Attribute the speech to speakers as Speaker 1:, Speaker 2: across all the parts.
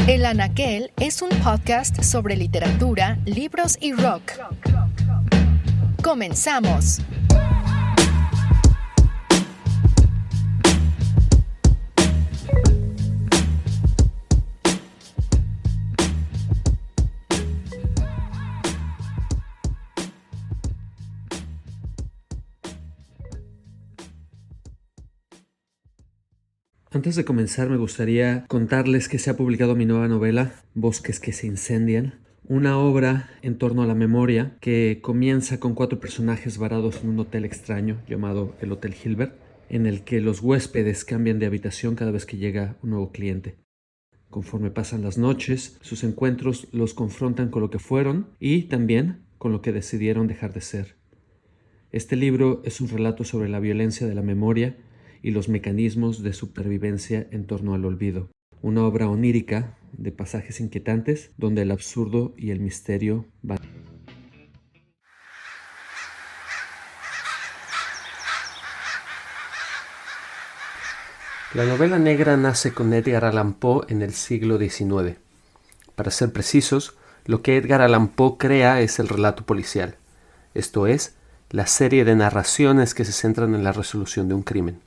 Speaker 1: El Anaquel es un podcast sobre literatura, libros y rock. ¡Comenzamos!
Speaker 2: Antes de comenzar, me gustaría contarles que se ha publicado mi nueva novela, Bosques que se incendian, una obra en torno a la memoria que comienza con 4 personajes varados en un hotel extraño llamado el Hotel Hilbert, en el que los huéspedes cambian de habitación cada vez que llega un nuevo cliente. Conforme pasan las noches, sus encuentros los confrontan con lo que fueron y también con lo que decidieron dejar de ser. Este libro es un relato sobre la violencia de la memoria y los mecanismos de supervivencia en torno al olvido. Una obra onírica de pasajes inquietantes donde el absurdo y el misterio van. La novela negra nace con Edgar Allan Poe en el siglo XIX. Para ser precisos, lo que Edgar Allan Poe crea es el relato policial, esto es, la serie de narraciones que se centran en la resolución de un crimen.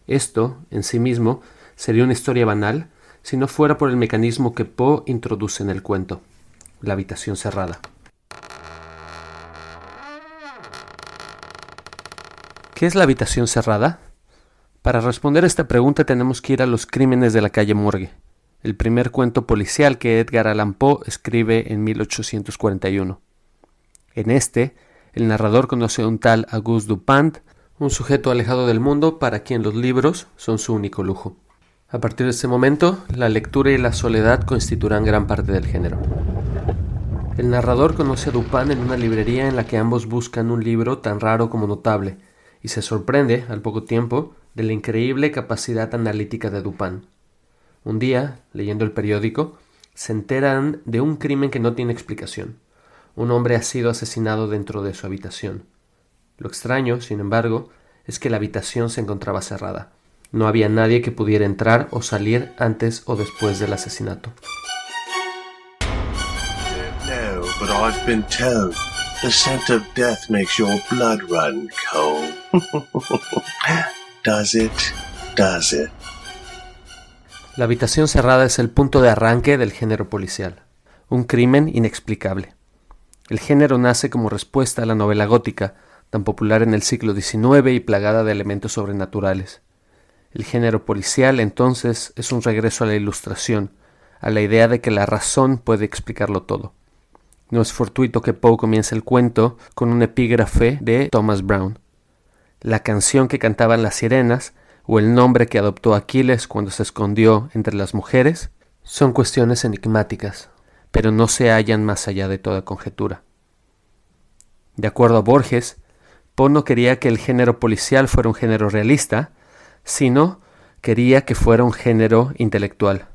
Speaker 2: Esto, en sí mismo, sería una historia banal si no fuera por el mecanismo que Poe introduce en el cuento, la habitación cerrada. ¿Qué es la habitación cerrada? Para responder a esta pregunta tenemos que ir a Los crímenes de la calle Morgue, el primer cuento policial que Edgar Allan Poe escribe en 1841. En este, el narrador conoce a un tal Auguste Dupin, un sujeto alejado del mundo para quien los libros son su único lujo. A partir de ese momento, la lectura y la soledad constituirán gran parte del género. El narrador conoce a Dupin en una librería en la que ambos buscan un libro tan raro como notable, y se sorprende, al poco tiempo, de la increíble capacidad analítica de Dupin. Un día, leyendo el periódico, se enteran de un crimen que no tiene explicación. Un hombre ha sido asesinado dentro de su habitación. Lo extraño, sin embargo, es que la habitación se encontraba cerrada. No había nadie que pudiera entrar o salir antes o después del asesinato.
Speaker 3: No, but I've been told the scent of death makes your blood run cold. Does it? Does it?
Speaker 2: La habitación cerrada es el punto de arranque del género policial. Un crimen inexplicable. El género nace como respuesta a la novela gótica, tan popular en el siglo XIX y plagada de elementos sobrenaturales. El género policial, entonces, es un regreso a la ilustración, a la idea de que la razón puede explicarlo todo. No es fortuito que Poe comience el cuento con un epígrafe de Thomas Brown. La canción que cantaban las sirenas, o el nombre que adoptó Aquiles cuando se escondió entre las mujeres, son cuestiones enigmáticas, pero no se hallan más allá de toda conjetura. De acuerdo a Borges, Poe no quería que el género policial fuera un género realista, sino quería que fuera un género intelectual.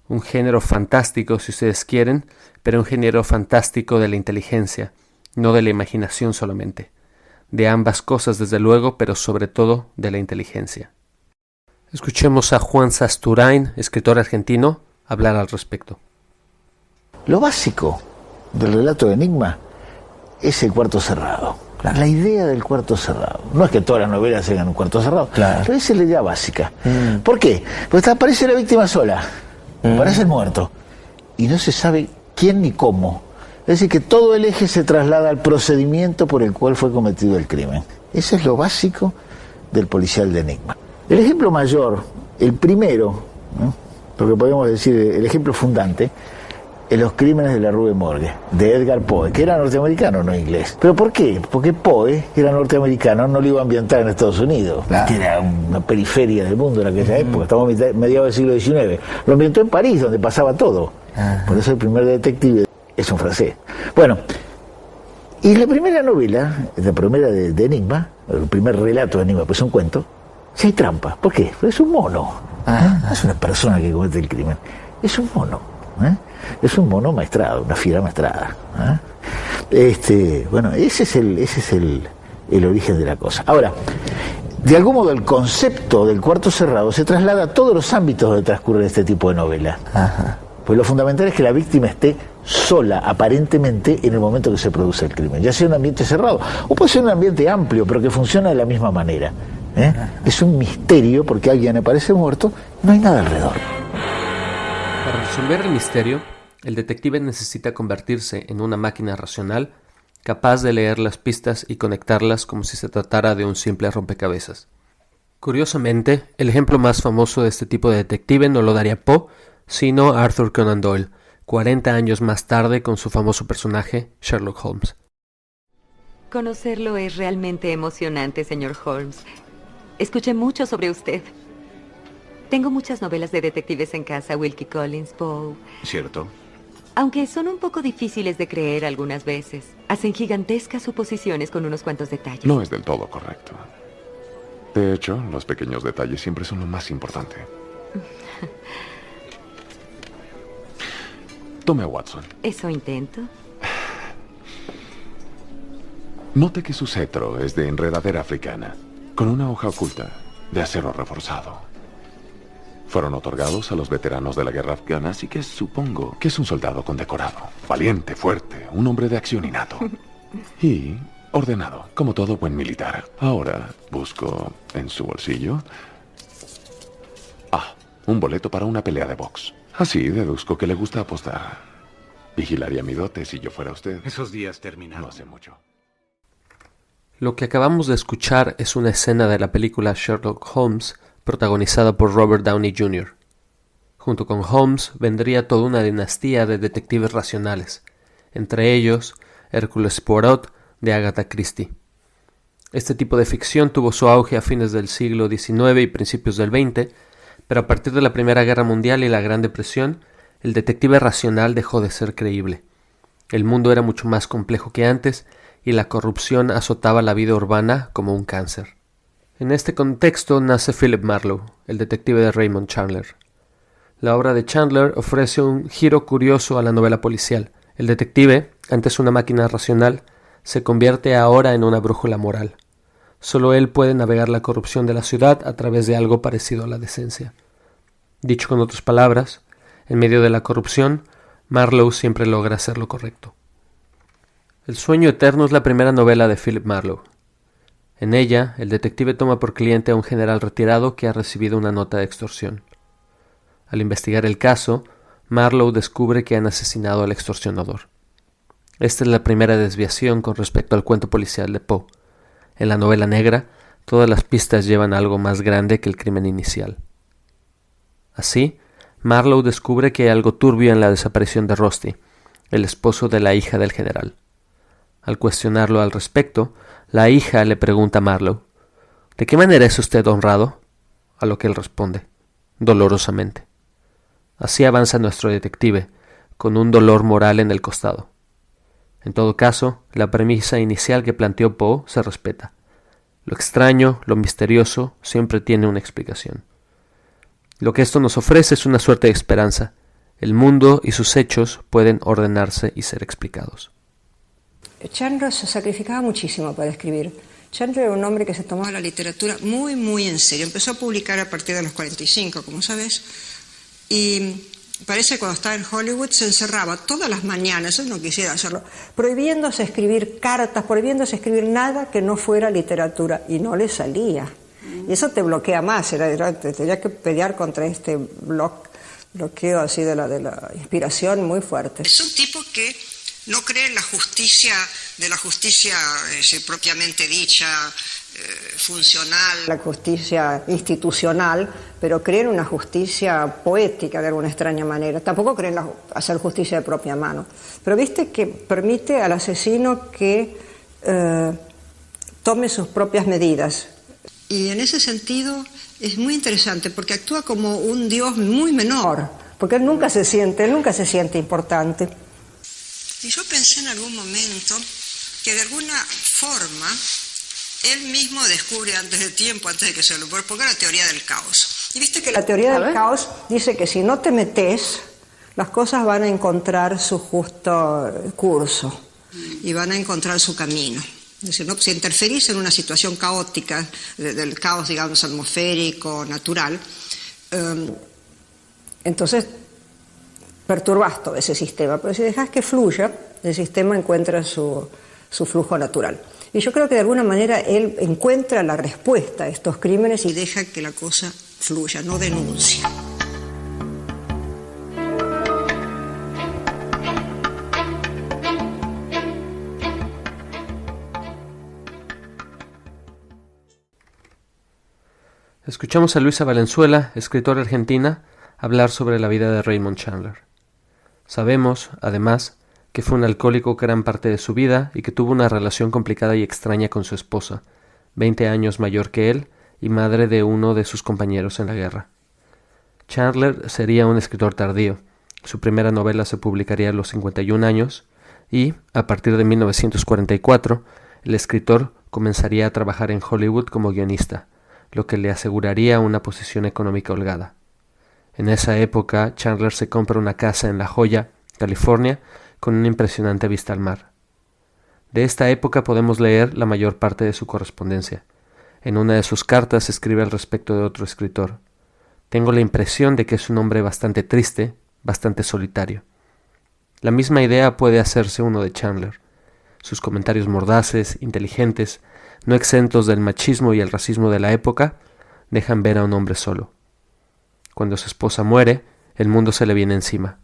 Speaker 2: Un género fantástico, si ustedes quieren, pero un género fantástico de la inteligencia, no de la imaginación solamente. De ambas cosas, desde luego, pero sobre todo de la inteligencia. Escuchemos a Juan Sasturain, escritor argentino, hablar al respecto.
Speaker 4: Lo básico del relato de enigma es el cuarto cerrado. La idea del cuarto cerrado. No es que todas las novelas tengan un cuarto cerrado, claro, pero esa es la idea básica. ¿Por qué? Porque aparece la víctima sola, aparece el muerto, y no se sabe quién ni cómo. Es decir, que todo el eje se traslada al procedimiento por el cual fue cometido el crimen. Eso es lo básico del policial de enigma. El ejemplo mayor, el primero, ¿no?, lo que podemos decir, el ejemplo fundante, en Los crímenes de la Rue Morgue, de Edgar Poe, que era norteamericano, no inglés. ¿Pero por qué? Porque Poe, que era norteamericano, no lo iba a ambientar en Estados Unidos, claro, que era una periferia del mundo en aquella época, estamos a mediados del siglo XIX. Lo ambientó en París, donde pasaba todo. Por eso el primer detective es un francés. Bueno, y la primera novela, la primera de enigma, el primer relato de enigma, pues es un cuento, si hay trampa. ¿Por qué? Porque es un mono. No es una persona que comete el crimen, es un mono. Es un mono maestrado, una fiera maestrada. Bueno, ese es el origen de la cosa. Ahora, de algún modo el concepto del cuarto cerrado se traslada a todos los ámbitos donde transcurre este tipo de novela. Pues lo fundamental es que la víctima esté sola, aparentemente, en el momento que se produce el crimen. Ya sea un ambiente cerrado, o puede ser un ambiente amplio, pero que funciona de la misma manera. Es un misterio porque alguien aparece muerto, no hay nada alrededor.
Speaker 2: Para resolver el misterio, el detective necesita convertirse en una máquina racional capaz de leer las pistas y conectarlas como si se tratara de un simple rompecabezas. Curiosamente, el ejemplo más famoso de este tipo de detective no lo daría Poe, sino Arthur Conan Doyle, 40 años más tarde con su famoso personaje Sherlock Holmes.
Speaker 5: Conocerlo es realmente emocionante, señor Holmes. Escuché mucho sobre usted. Tengo muchas novelas de detectives en casa, Wilkie Collins, Poe.
Speaker 6: ¿Cierto?
Speaker 5: Aunque son un poco difíciles de creer algunas veces. Hacen gigantescas suposiciones con unos cuantos detalles.
Speaker 6: No es del todo correcto. De hecho, los pequeños detalles siempre son lo más importante. Tome a Watson.
Speaker 5: ¿Eso intento?
Speaker 6: Note que su cetro es de enredadera africana, con una hoja oculta, de acero reforzado. Fueron otorgados a los veteranos de la guerra afgana, así que supongo que es un soldado condecorado. Valiente, fuerte, un hombre de acción innato. Y ordenado, como todo buen militar. Ahora busco en su bolsillo... un boleto para una pelea de box. Así deduzco que le gusta apostar. Vigilaría mi dote si yo fuera usted.
Speaker 7: Esos días terminaron.
Speaker 6: No hace mucho.
Speaker 2: Lo que acabamos de escuchar es una escena de la película Sherlock Holmes, protagonizada por Robert Downey Jr. Junto con Holmes vendría toda una dinastía de detectives racionales, entre ellos Hércules Poirot de Agatha Christie. Este tipo de ficción tuvo su auge a fines del siglo XIX y principios del XX, pero a partir de la Primera Guerra Mundial y la Gran Depresión, el detective racional dejó de ser creíble. El mundo era mucho más complejo que antes y la corrupción azotaba la vida urbana como un cáncer. En este contexto nace Philip Marlowe, el detective de Raymond Chandler. La obra de Chandler ofrece un giro curioso a la novela policial. El detective, antes una máquina racional, se convierte ahora en una brújula moral. Solo él puede navegar la corrupción de la ciudad a través de algo parecido a la decencia. Dicho con otras palabras, en medio de la corrupción, Marlowe siempre logra hacer lo correcto. El sueño eterno es la primera novela de Philip Marlowe. En ella, el detective toma por cliente a un general retirado que ha recibido una nota de extorsión. Al investigar el caso, Marlowe descubre que han asesinado al extorsionador. Esta es la primera desviación con respecto al cuento policial de Poe. En la novela negra, todas las pistas llevan a algo más grande que el crimen inicial. Así, Marlowe descubre que hay algo turbio en la desaparición de Rusty, el esposo de la hija del general. Al cuestionarlo al respecto, la hija le pregunta a Marlowe, ¿de qué manera es usted honrado? A lo que él responde, dolorosamente. Así avanza nuestro detective, con un dolor moral en el costado. En todo caso, la premisa inicial que planteó Poe se respeta. Lo extraño, lo misterioso, siempre tiene una explicación. Lo que esto nos ofrece es una suerte de esperanza. El mundo y sus hechos pueden ordenarse y ser explicados.
Speaker 8: Chandler se sacrificaba muchísimo para escribir. Chandler era un hombre que se tomaba la literatura muy, muy en serio. Empezó a publicar a partir de los 45, como sabes, y parece que cuando estaba en Hollywood se encerraba todas las mañanas, él no quisiera hacerlo, prohibiéndose escribir cartas, prohibiéndose escribir nada que no fuera literatura, y no le salía. Y eso te bloquea más, tenía que pelear contra este bloqueo así de la inspiración muy fuerte. Es un tipo que no cree en la justicia, propiamente dicha, funcional, la justicia institucional, pero cree en una justicia poética de alguna extraña manera. Tampoco cree en hacer justicia de propia mano. Pero viste que permite al asesino que tome sus propias medidas. Y en ese sentido es muy interesante porque actúa como un dios muy menor, porque él nunca se siente importante. Y yo pensé en algún momento que de alguna forma él mismo descubre antes de tiempo, antes de que se lo ponga, la teoría del caos. Y viste que la teoría del caos dice que si no te metes, las cosas van a encontrar su justo curso y van a encontrar su camino. Es decir, ¿no? Si interferís en una situación caótica, del caos, digamos, atmosférico, natural, entonces perturbás todo ese sistema, pero si dejás que fluya, el sistema encuentra su flujo natural. Y yo creo que de alguna manera él encuentra la respuesta a estos crímenes y deja que la cosa fluya, no denuncia.
Speaker 2: Escuchamos a Luisa Valenzuela, escritora argentina, hablar sobre la vida de Raymond Chandler. Sabemos, además, que fue un alcohólico gran parte de su vida y que tuvo una relación complicada y extraña con su esposa, 20 años mayor que él y madre de uno de sus compañeros en la guerra. Chandler sería un escritor tardío. Su primera novela se publicaría a los 51 años y, a partir de 1944, el escritor comenzaría a trabajar en Hollywood como guionista, lo que le aseguraría una posición económica holgada. En esa época, Chandler se compra una casa en La Joya, California, con una impresionante vista al mar. De esta época podemos leer la mayor parte de su correspondencia. En una de sus cartas escribe al respecto de otro escritor: «Tengo la impresión de que es un hombre bastante triste, bastante solitario». La misma idea puede hacerse uno de Chandler. Sus comentarios mordaces, inteligentes, no exentos del machismo y el racismo de la época, dejan ver a un hombre solo. Cuando su esposa muere, el mundo se le viene encima.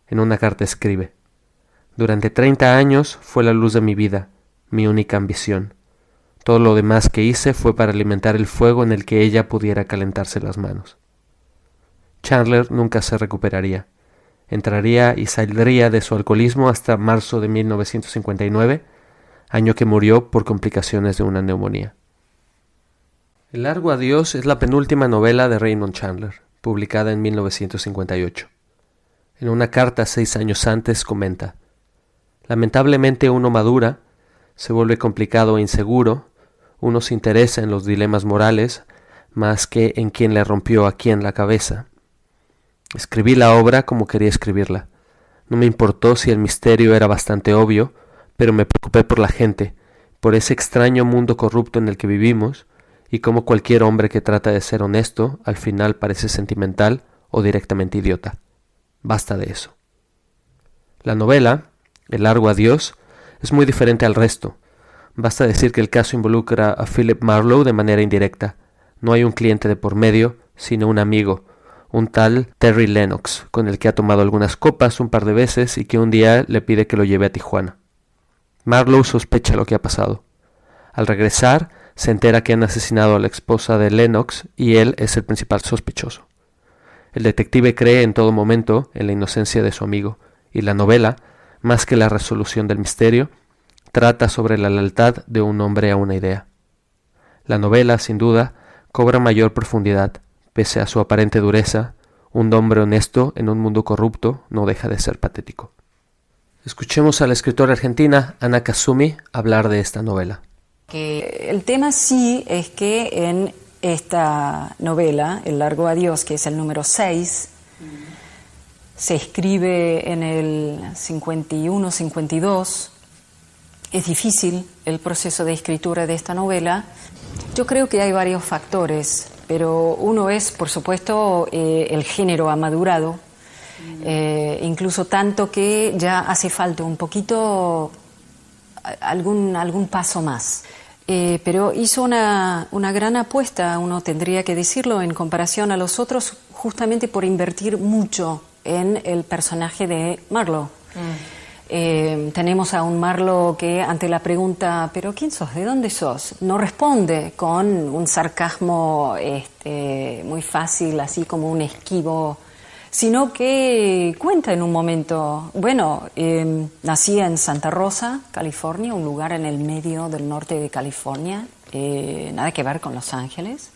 Speaker 2: En una carta escribe: «Durante 30 años fue la luz de mi vida, mi única ambición. Todo lo demás que hice fue para alimentar el fuego en el que ella pudiera calentarse las manos». Chandler nunca se recuperaría. Entraría y saldría de su alcoholismo hasta marzo de 1959, año que murió por complicaciones de una neumonía. El largo adiós es la penúltima novela de Raymond Chandler, publicada en 1958. En una carta 6 años antes comenta: «Lamentablemente uno madura, se vuelve complicado e inseguro, uno se interesa en los dilemas morales más que en quién le rompió a quién la cabeza. Escribí la obra como quería escribirla. No me importó si el misterio era bastante obvio, pero me preocupé por la gente, por ese extraño mundo corrupto en el que vivimos, y cómo cualquier hombre que trata de ser honesto al final parece sentimental o directamente idiota. Basta de eso». La novela, El largo adiós, es muy diferente al resto. Basta decir que el caso involucra a Philip Marlowe de manera indirecta. No hay un cliente de por medio, sino un amigo, un tal Terry Lennox, con el que ha tomado algunas copas un par de veces y que un día le pide que lo lleve a Tijuana. Marlowe sospecha lo que ha pasado. Al regresar, se entera que han asesinado a la esposa de Lennox y él es el principal sospechoso. El detective cree en todo momento en la inocencia de su amigo, y la novela, más que la resolución del misterio, trata sobre la lealtad de un hombre a una idea. La novela, sin duda, cobra mayor profundidad. Pese a su aparente dureza, un hombre honesto en un mundo corrupto no deja de ser patético. Escuchemos a la escritora argentina Ana Kazumi hablar de esta novela.
Speaker 7: El tema sí es que en esta novela, El largo adiós, que es el número 6, se escribe en el 51-52. Es difícil el proceso de escritura de esta novela. Yo creo que hay varios factores, pero uno es, por supuesto, el género ha madurado, incluso tanto que ya hace falta un poquito, algún paso más. Pero hizo una gran apuesta, uno tendría que decirlo, en comparación a los otros, justamente por invertir mucho en el personaje de Marlowe. Tenemos a un Marlowe que ante la pregunta ¿pero quién sos? ¿De dónde sos? No responde con un sarcasmo muy fácil, así como un esquivo, sino que cuenta en un momento, nací en Santa Rosa, California, un lugar en el medio del norte de California, nada que ver con Los Ángeles.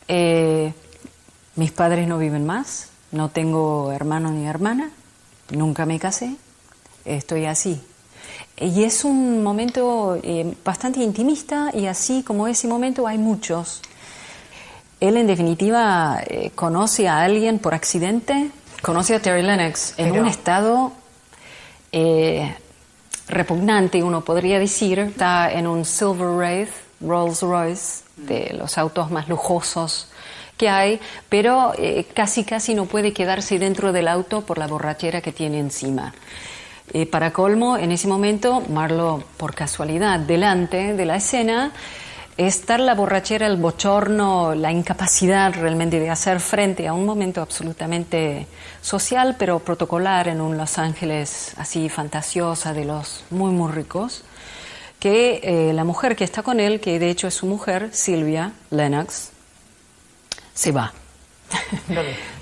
Speaker 7: Mis padres no viven más, no tengo hermano ni hermana, nunca me casé. Estoy así. Y es un momento bastante intimista, y así como ese momento hay muchos. Él, en definitiva, conoce a alguien por accidente, conoce a Terry Lennox en un estado repugnante, uno podría decir. Está en un Silver Wraith, Rolls Royce, de los autos más lujosos que hay, pero casi no puede quedarse dentro del auto por la borrachera que tiene encima. Para colmo, en ese momento, Marlowe, por casualidad, delante de la escena, está la borrachera, el bochorno, la incapacidad realmente de hacer frente a un momento absolutamente social, pero protocolar en un Los Ángeles así fantasiosa de los muy, muy ricos, que la mujer que está con él, que de hecho es su mujer, Sylvia Lennox, se va.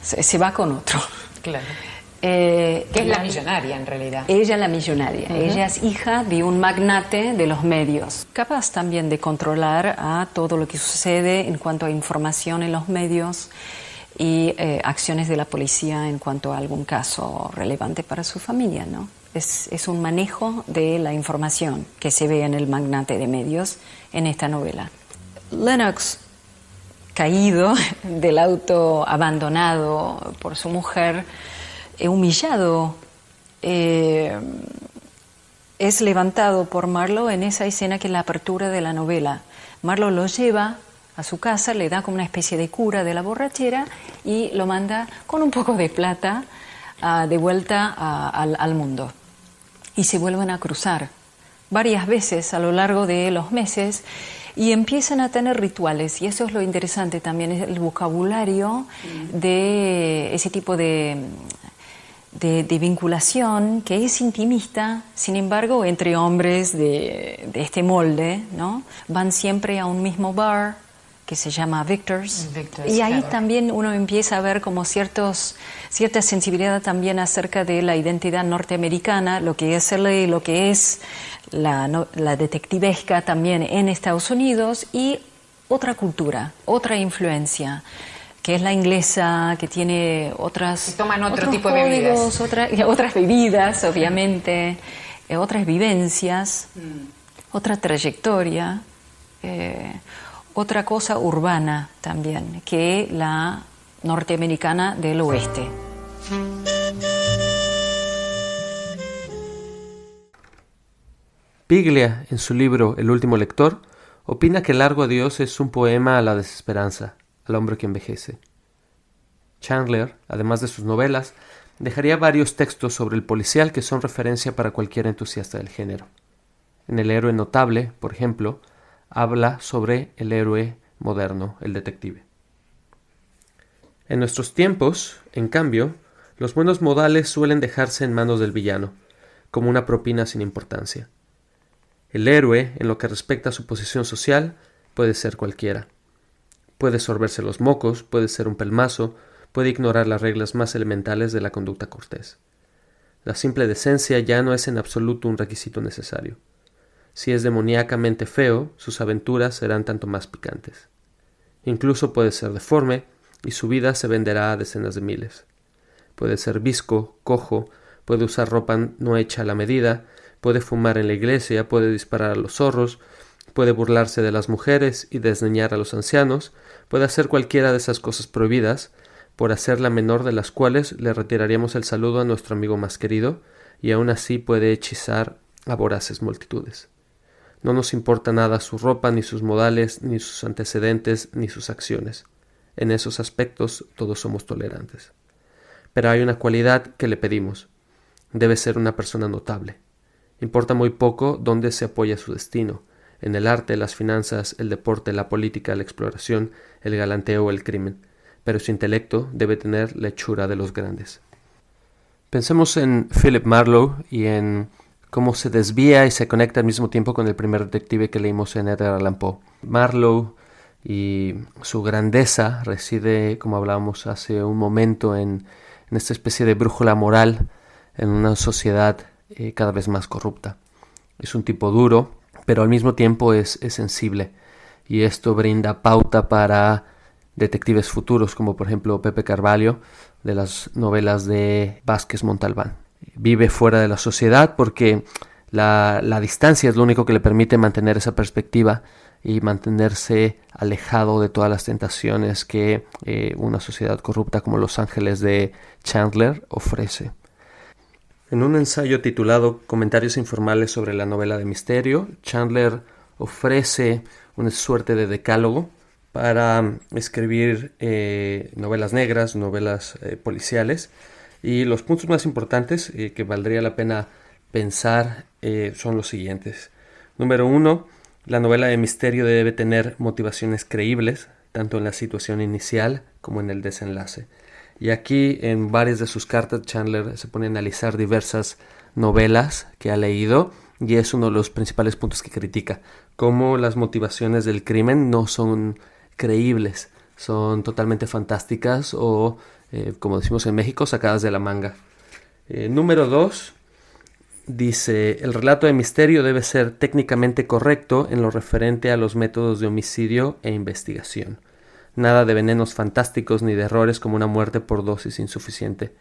Speaker 7: se va con otro.
Speaker 9: Claro. Que es la millonaria en realidad.
Speaker 7: Ella es la millonaria. Ella es hija de un magnate de los medios, capaz también de controlar a todo lo que sucede en cuanto a información en los medios y acciones de la policía en cuanto a algún caso relevante para su familia, ¿no? Es un manejo de la información que se ve en el magnate de medios en esta novela. Lennox, caído del auto, abandonado por su mujer, humillado, es levantado por Marlowe en esa escena que es la apertura de la novela. Marlowe lo lleva a su casa, le da como una especie de cura de la borrachera y lo manda con un poco de plata de vuelta al mundo. Y se vuelven a cruzar varias veces a lo largo de los meses y empiezan a tener rituales, y eso es lo interesante también, es el vocabulario de ese tipo de vinculación que es intimista, sin embargo, entre hombres de este molde, ¿no? Van siempre a un mismo bar que se llama Victor's, y ahí claro, también uno empieza a ver como cierta sensibilidad también acerca de la identidad norteamericana, lo que es la detectivesca también en Estados Unidos, y otra cultura, otra influencia, que es la inglesa, que tiene otros
Speaker 9: tipo de bebidas.
Speaker 7: Otras bebidas, obviamente, otras vivencias, otra trayectoria, otra cosa urbana también, que la norteamericana del oeste.
Speaker 2: Piglia, en su libro El último lector, opina que Largo Adiós es un poema a la desesperanza, al hombre que envejece. Chandler, además de sus novelas, dejaría varios textos sobre el policial que son referencia para cualquier entusiasta del género. En El héroe notable, por ejemplo, habla sobre el héroe moderno, el detective. En nuestros tiempos, en cambio, los buenos modales suelen dejarse en manos del villano, como una propina sin importancia. El héroe, en lo que respecta a su posición social, puede ser cualquiera. Puede sorberse los mocos, puede ser un pelmazo, puede ignorar las reglas más elementales de la conducta cortés. La simple decencia ya no es en absoluto un requisito necesario. Si es demoníacamente feo, sus aventuras serán tanto más picantes. Incluso puede ser deforme, y su vida se venderá a decenas de miles. Puede ser visco, cojo, puede usar ropa no hecha a la medida, puede fumar en la iglesia, puede disparar a los zorros, puede burlarse de las mujeres y desdeñar a los ancianos, puede hacer cualquiera de esas cosas prohibidas, por hacer la menor de las cuales le retiraríamos el saludo a nuestro amigo más querido, y aún así puede hechizar a voraces multitudes. No nos importa nada su ropa, ni sus modales, ni sus antecedentes, ni sus acciones. En esos aspectos todos somos tolerantes. Pero hay una cualidad que le pedimos. Debe ser una persona notable. Importa muy poco dónde se apoya su destino, en el arte, las finanzas, el deporte, la política, la exploración, el galanteo o el crimen, pero su intelecto debe tener la hechura de los grandes. Pensemos en Philip Marlowe y en cómo se desvía y se conecta al mismo tiempo con el primer detective que leímos en Edgar Allan Poe. Marlowe y su grandeza reside, como hablábamos hace un momento, en esta especie de brújula moral en una sociedad cada vez más corrupta. Es un tipo duro, pero al mismo tiempo es sensible, y esto brinda pauta para detectives futuros, como por ejemplo Pepe Carvalho, de las novelas de Vázquez Montalbán. Vive fuera de la sociedad porque la distancia es lo único que le permite mantener esa perspectiva y mantenerse alejado de todas las tentaciones que una sociedad corrupta como Los Ángeles de Chandler ofrece. En un ensayo titulado Comentarios informales sobre la novela de misterio, Chandler ofrece una suerte de decálogo para escribir novelas negras, novelas policiales. Y los puntos más importantes que valdría la pena pensar son los siguientes. Número 1, la novela de misterio debe tener motivaciones creíbles, tanto en la situación inicial como en el desenlace. Y aquí en varias de sus cartas Chandler se pone a analizar diversas novelas que ha leído y es uno de los principales puntos que critica, cómo las motivaciones del crimen no son creíbles, son totalmente fantásticas o, como decimos en México, sacadas de la manga. Número 2, dice, el relato de misterio debe ser técnicamente correcto en lo referente a los métodos de homicidio e investigación. Nada de venenos fantásticos ni de errores como una muerte por dosis insuficiente.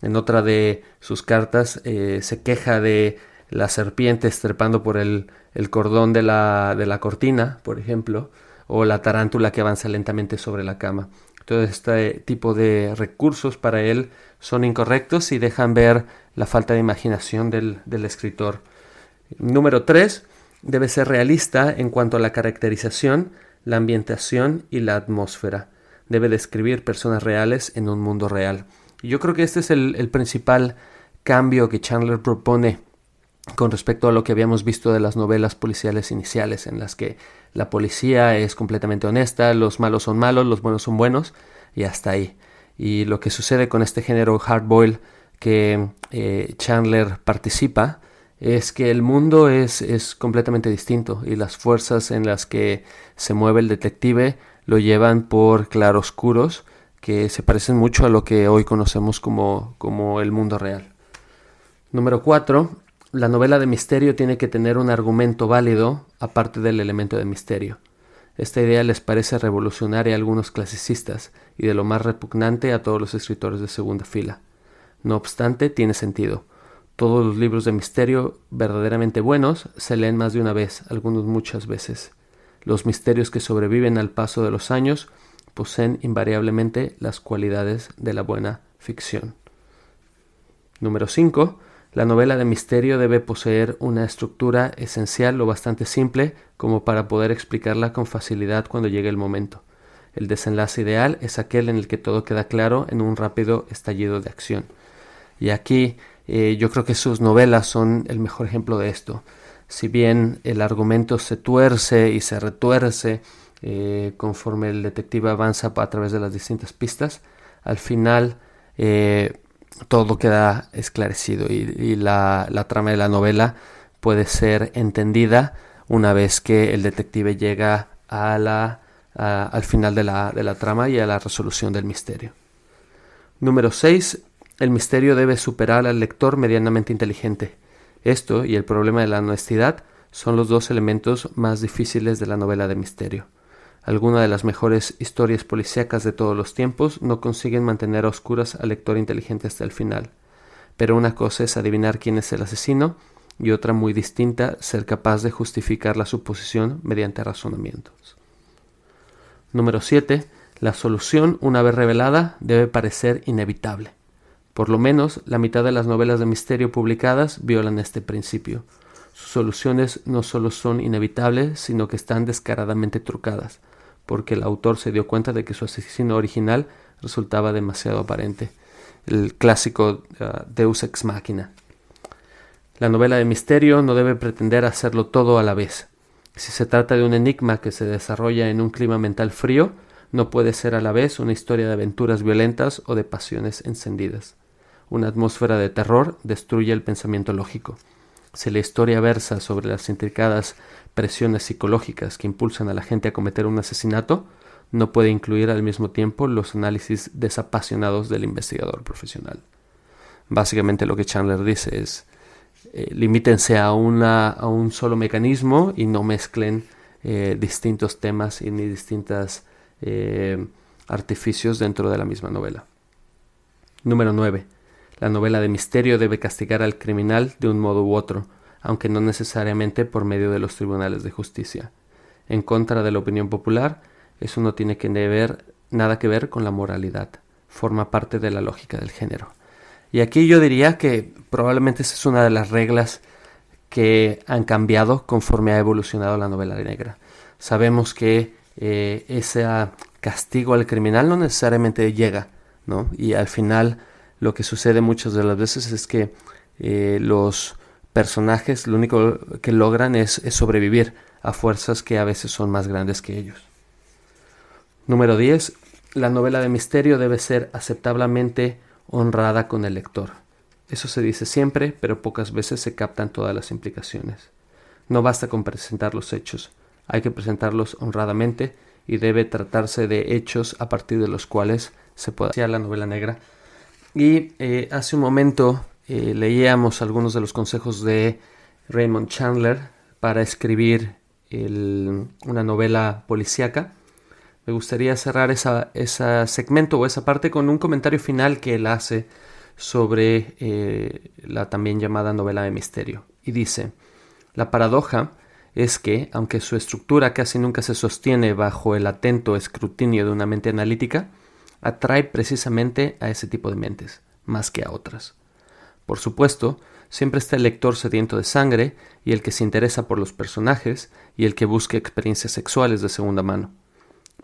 Speaker 2: En otra de sus cartas se queja de las serpientes trepando por el cordón de la cortina, por ejemplo, o la tarántula que avanza lentamente sobre la cama. Todo este tipo de recursos para él son incorrectos y dejan ver la falta de imaginación del escritor. Número 3, debe ser realista en cuanto a la caracterización, la ambientación y la atmósfera. Debe describir personas reales en un mundo real. Y yo creo que este es el principal cambio que Chandler propone con respecto a lo que habíamos visto de las novelas policiales iniciales, en las que la policía es completamente honesta, los malos son malos, los buenos son buenos, y hasta ahí. Y lo que sucede con este género hardboiled que Chandler participa es que el mundo es completamente distinto y las fuerzas en las que se mueve el detective lo llevan por claroscuros que se parecen mucho a lo que hoy conocemos como el mundo real. Número 4. La novela de misterio tiene que tener un argumento válido aparte del elemento de misterio. Esta idea les parece revolucionaria a algunos clasicistas y de lo más repugnante a todos los escritores de segunda fila. No obstante, tiene sentido. Todos los libros de misterio verdaderamente buenos se leen más de una vez, algunos muchas veces. Los misterios que sobreviven al paso de los años poseen invariablemente las cualidades de la buena ficción. Número 5. La novela de misterio debe poseer una estructura esencial lo bastante simple como para poder explicarla con facilidad cuando llegue el momento. El desenlace ideal es aquel en el que todo queda claro en un rápido estallido de acción. Y aquí yo creo que sus novelas son el mejor ejemplo de esto. Si bien el argumento se tuerce y se retuerce conforme el detective avanza a través de las distintas pistas, al final todo queda esclarecido y la trama de la novela puede ser entendida una vez que el detective llega al final de la trama y a la resolución del misterio. Número 6. El misterio debe superar al lector medianamente inteligente. Esto y el problema de la honestidad son los dos elementos más difíciles de la novela de misterio. Algunas de las mejores historias policíacas de todos los tiempos no consiguen mantener a oscuras al lector inteligente hasta el final. Pero una cosa es adivinar quién es el asesino y otra muy distinta ser capaz de justificar la suposición mediante razonamientos. Número 7. La solución, una vez revelada, debe parecer inevitable. Por lo menos, la mitad de las novelas de misterio publicadas violan este principio. Sus soluciones no solo son inevitables, sino que están descaradamente trucadas, porque el autor se dio cuenta de que su asesino original resultaba demasiado aparente. El clásico Deus ex machina. La novela de misterio no debe pretender hacerlo todo a la vez. Si se trata de un enigma que se desarrolla en un clima mental frío, no puede ser a la vez una historia de aventuras violentas o de pasiones encendidas. Una atmósfera de terror destruye el pensamiento lógico. Si la historia versa sobre las intricadas presiones psicológicas que impulsan a la gente a cometer un asesinato, no puede incluir al mismo tiempo los análisis desapasionados del investigador profesional. Básicamente lo que Chandler dice es limítense a un solo mecanismo y no mezclen distintos temas y ni distintos artificios dentro de la misma novela. Número 9. La novela de misterio debe castigar al criminal de un modo u otro, aunque no necesariamente por medio de los tribunales de justicia. En contra de la opinión popular, eso no tiene nada que ver con la moralidad. Forma parte de la lógica del género. Y aquí yo diría que probablemente esa es una de las reglas que han cambiado conforme ha evolucionado la novela negra. Sabemos que ese castigo al criminal no necesariamente llega, ¿no? Y al final lo que sucede muchas de las veces es que los personajes lo único que logran es sobrevivir a fuerzas que a veces son más grandes que ellos. Número 10. La novela de misterio debe ser aceptablemente honrada con el lector. Eso se dice siempre, pero pocas veces se captan todas las implicaciones. No basta con presentar los hechos, hay que presentarlos honradamente y debe tratarse de hechos a partir de los cuales se pueda hacer la novela negra. Y hace un momento leíamos algunos de los consejos de Raymond Chandler para escribir una novela policíaca. Me gustaría cerrar ese segmento o esa parte con un comentario final que él hace sobre la también llamada novela de misterio. Y dice: la paradoja es que, aunque su estructura casi nunca se sostiene bajo el atento escrutinio de una mente analítica, atrae precisamente a ese tipo de mentes, más que a otras. Por supuesto, siempre está el lector sediento de sangre y el que se interesa por los personajes y el que busca experiencias sexuales de segunda mano.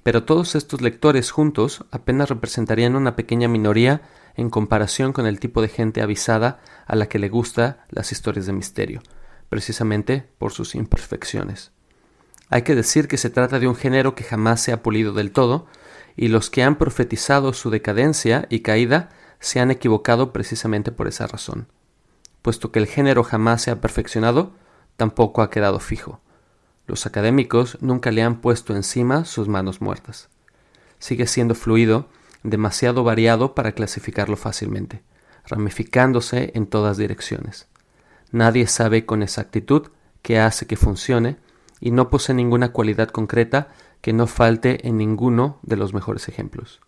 Speaker 2: Pero todos estos lectores juntos apenas representarían una pequeña minoría en comparación con el tipo de gente avisada a la que le gusta las historias de misterio, precisamente por sus imperfecciones. Hay que decir que se trata de un género que jamás se ha pulido del todo, y los que han profetizado su decadencia y caída se han equivocado precisamente por esa razón. Puesto que el género jamás se ha perfeccionado, tampoco ha quedado fijo. Los académicos nunca le han puesto encima sus manos muertas. Sigue siendo fluido, demasiado variado para clasificarlo fácilmente, ramificándose en todas direcciones. Nadie sabe con exactitud qué hace que funcione y no posee ninguna cualidad concreta que no falte en ninguno de los mejores ejemplos.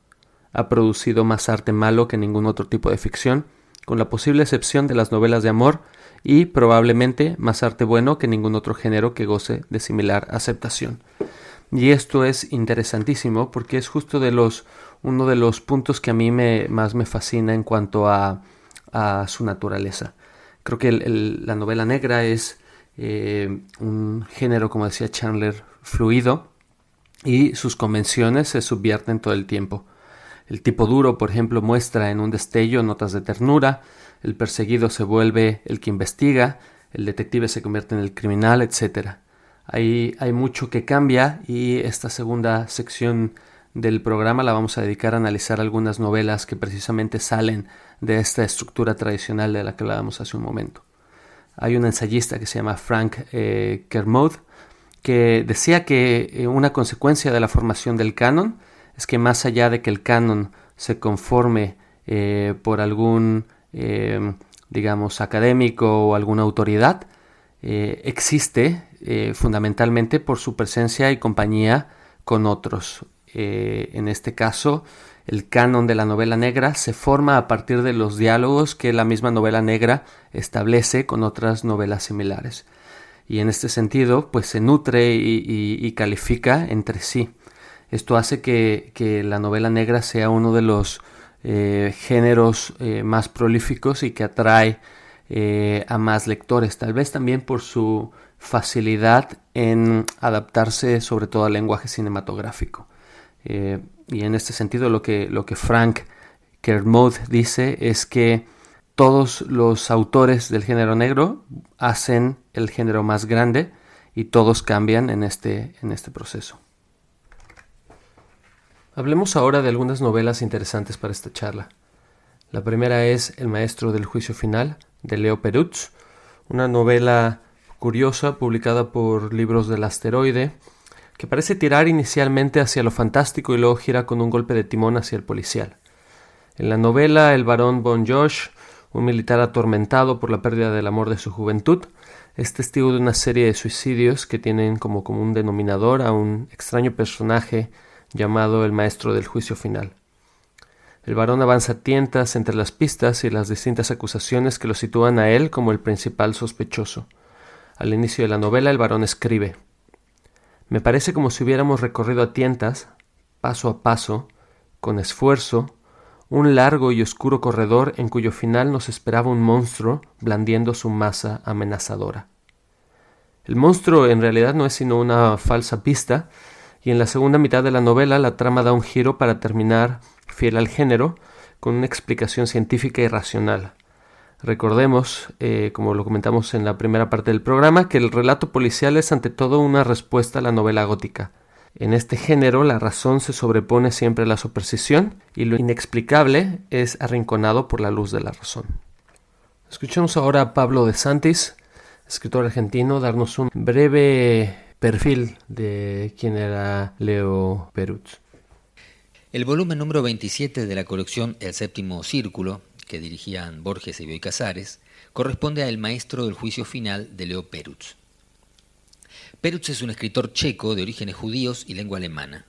Speaker 2: Ha producido más arte malo que ningún otro tipo de ficción, con la posible excepción de las novelas de amor, y probablemente más arte bueno que ningún otro género que goce de similar aceptación. Y esto es interesantísimo porque es justo uno de los puntos que a mí más me fascina en cuanto a su naturaleza. Creo que la novela negra es un género, como decía Chandler, fluido, y sus convenciones se subvierten todo el tiempo. El tipo duro, por ejemplo, muestra en un destello notas de ternura, el perseguido se vuelve el que investiga, el detective se convierte en el criminal, etc. Hay mucho que cambia, y esta segunda sección del programa la vamos a dedicar a analizar algunas novelas que precisamente salen de esta estructura tradicional de la que hablábamos hace un momento. Hay un ensayista que se llama Frank Kermode que decía que una consecuencia de la formación del canon es que, más allá de que el canon se conforme por algún digamos académico o alguna autoridad, existe fundamentalmente por su presencia y compañía con otros. En este caso, el canon de la novela negra se forma a partir de los diálogos que la misma novela negra establece con otras novelas similares. Y en este sentido, pues se nutre y califica entre sí. Esto hace que la novela negra sea uno de los géneros más prolíficos y que atrae a más lectores, tal vez también por su facilidad en adaptarse sobre todo al lenguaje cinematográfico. Y en este sentido lo que Frank Kermode dice es que todos los autores del género negro hacen el género más grande y todos cambian en este proceso. Hablemos ahora de algunas novelas interesantes para esta charla. La primera es El maestro del juicio final, de Leo Perutz, una novela curiosa publicada por Libros del Asteroide, que parece tirar inicialmente hacia lo fantástico y luego gira con un golpe de timón hacia el policial. En la novela, el barón von Josh, un militar atormentado por la pérdida del amor de su juventud, es testigo de una serie de suicidios que tienen como común denominador a un extraño personaje llamado el maestro del juicio final. El barón avanza a tientas entre las pistas y las distintas acusaciones que lo sitúan a él como el principal sospechoso. Al inicio de la novela, el barón escribe: «Me parece como si hubiéramos recorrido a tientas, paso a paso, con esfuerzo, un largo y oscuro corredor en cuyo final nos esperaba un monstruo blandiendo su masa amenazadora». El monstruo en realidad no es sino una falsa pista, y en la segunda mitad de la novela la trama da un giro para terminar fiel al género, con una explicación científica y racional. Recordemos, como lo comentamos en la primera parte del programa, que el relato policial es ante todo una respuesta a la novela gótica. En este género la razón se sobrepone siempre a la superstición y lo inexplicable es arrinconado por la luz de la razón. Escuchemos ahora a Pablo de Santis, escritor argentino, darnos un breve perfil de quién era Leo Perutz.
Speaker 10: El volumen número 27 de la colección El Séptimo Círculo, que dirigían Borges y Bioy Casares, corresponde a El Maestro del Juicio Final de Leo Perutz. Perutz es un escritor checo de orígenes judíos y lengua alemana.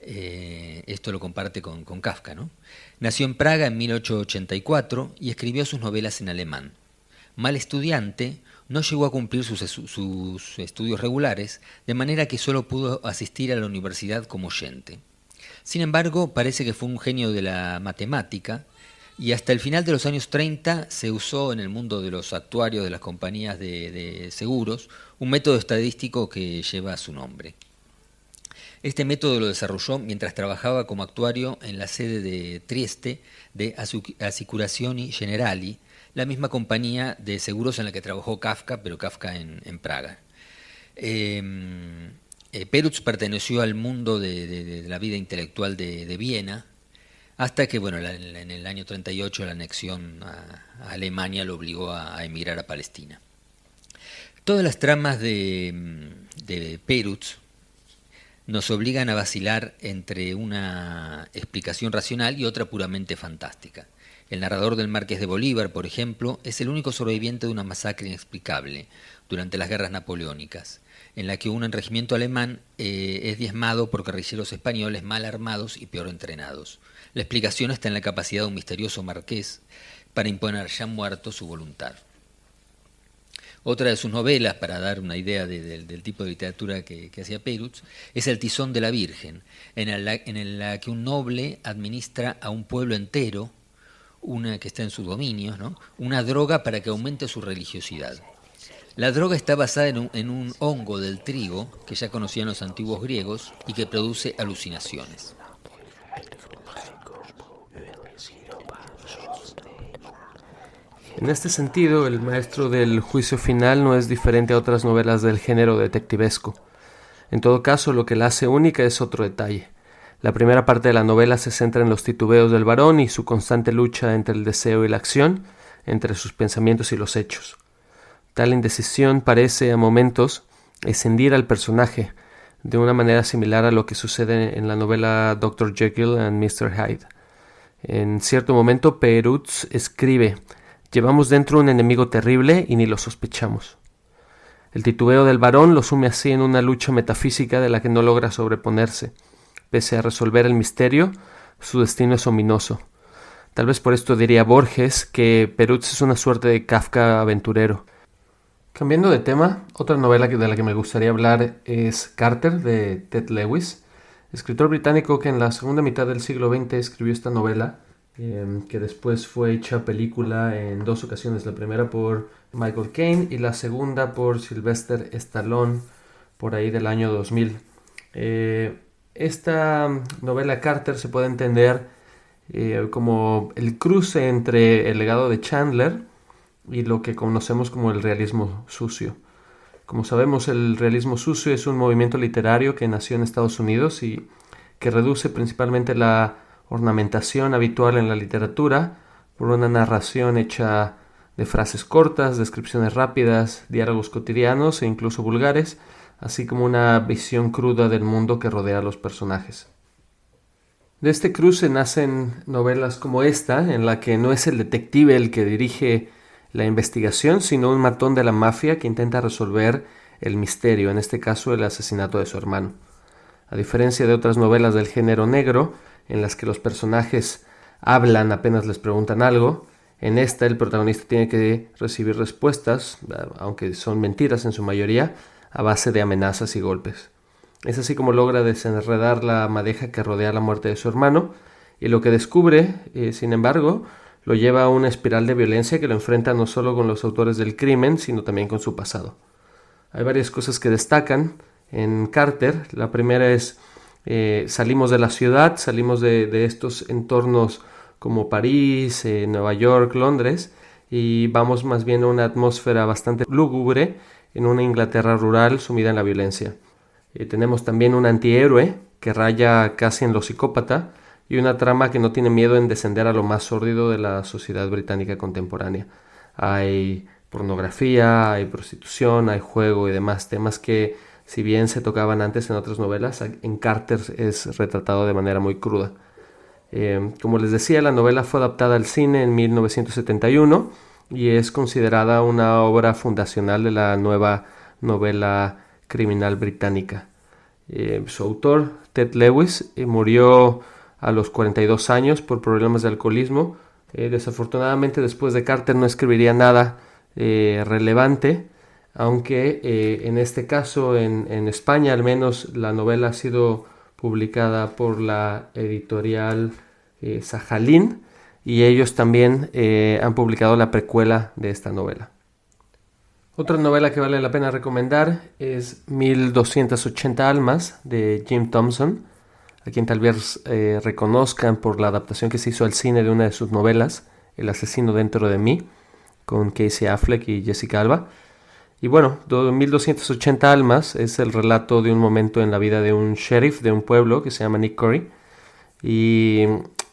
Speaker 10: Esto lo comparte con Kafka, ¿no? Nació en Praga en 1884 y escribió sus novelas en alemán. Mal estudiante, no llegó a cumplir sus estudios regulares, de manera que solo pudo asistir a la universidad como oyente. Sin embargo, parece que fue un genio de la matemática y hasta el final de los años 30 se usó en el mundo de los actuarios de las compañías de seguros un método estadístico que lleva su nombre. Este método lo desarrolló mientras trabajaba como actuario en la sede de Trieste de Assicurazioni Generali, la misma compañía de seguros en la que trabajó Kafka, pero Kafka en Praga. Perutz perteneció al mundo de la vida intelectual de Viena, hasta que en el año 38 la anexión a Alemania lo obligó a emigrar a Palestina. Todas las tramas de Perutz nos obligan a vacilar entre una explicación racional y otra puramente fantástica. El narrador del Marqués de Bolívar, por ejemplo, es el único sobreviviente de una masacre inexplicable durante las guerras napoleónicas, en la que un regimiento alemán es diezmado por guerrilleros españoles mal armados y peor entrenados. La explicación está en la capacidad de un misterioso marqués para imponer ya muerto su voluntad. Otra de sus novelas, para dar una idea del tipo de literatura que hacía Perutz, es El Tizón de la Virgen, en la que un noble administra a un pueblo entero, una que está en su dominio, ¿no?, una droga para que aumente su religiosidad. La droga está basada en un hongo del trigo que ya conocían los antiguos griegos y que produce alucinaciones.
Speaker 2: En este sentido, El Maestro del Juicio Final no es diferente a otras novelas del género detectivesco. En todo caso, lo que la hace única es otro detalle. La primera parte de la novela se centra en los titubeos del varón y su constante lucha entre el deseo y la acción, entre sus pensamientos y los hechos. Tal indecisión parece, a momentos, escindir al personaje, de una manera similar a lo que sucede en la novela Dr. Jekyll and Mr. Hyde. En cierto momento, Perutz escribe: «Llevamos dentro un enemigo terrible y ni lo sospechamos». El titubeo del varón lo sume así en una lucha metafísica de la que no logra sobreponerse. Pese a resolver el misterio, su destino es ominoso. Tal vez por esto diría Borges que Perutz es una suerte de Kafka aventurero. Cambiando de tema, otra novela de la que me gustaría hablar es Carter, de Ted Lewis, escritor británico que en la segunda mitad del siglo XX escribió esta novela, que después fue hecha película en dos ocasiones, la primera por Michael Caine y la segunda por Sylvester Stallone, por ahí del año 2000. Esta novela Carter se puede entender como el cruce entre el legado de Chandler y lo que conocemos como el realismo sucio. Como sabemos, el realismo sucio es un movimiento literario que nació en Estados Unidos y que reduce principalmente la ornamentación habitual en la literatura por una narración hecha de frases cortas, descripciones rápidas, diálogos cotidianos e incluso vulgares, así como una visión cruda del mundo que rodea a los personajes. De este cruce nacen novelas como esta, en la que no es el detective el que dirige la investigación, sino un matón de la mafia que intenta resolver el misterio, en este caso el asesinato de su hermano. A diferencia de otras novelas del género negro, en las que los personajes hablan apenas les preguntan algo, en esta el protagonista tiene que recibir respuestas, aunque son mentiras en su mayoría, a base de amenazas y golpes. Es así como logra desenredar la madeja que rodea la muerte de su hermano, y lo que descubre, sin embargo, lo lleva a una espiral de violencia que lo enfrenta no solo con los autores del crimen, sino también con su pasado. Hay varias cosas que destacan. en Carter. La primera es salimos de la ciudad, salimos de estos entornos como París, Nueva York, Londres, y vamos más bien a una atmósfera bastante lúgubre en una Inglaterra rural sumida en la violencia. Tenemos también un antihéroe que raya casi en lo psicópata y una trama que no tiene miedo en descender a lo más sórdido de la sociedad británica contemporánea. Hay pornografía, hay prostitución, hay juego y demás temas que, si bien se tocaban antes en otras novelas, en Carter es retratado de manera muy cruda. Como les decía, la novela fue adaptada al cine en 1971 y es considerada una obra fundacional de la nueva novela criminal británica. Su autor, Ted Lewis, murió a los 42 años por problemas de alcoholismo. Desafortunadamente, después de Carter no escribiría nada relevante, aunque en este caso, en España al menos, la novela ha sido publicada por la editorial Sajalín, y ellos también han publicado la precuela de esta novela. Otra novela que vale la pena recomendar es 1280 almas de Jim Thompson, a quien tal vez reconozcan por la adaptación que se hizo al cine de una de sus novelas, El asesino dentro de mí, con Casey Affleck y Jessica Alba. Y bueno, 1280 almas es el relato de un momento en la vida de un sheriff de un pueblo que se llama Nick Corey, y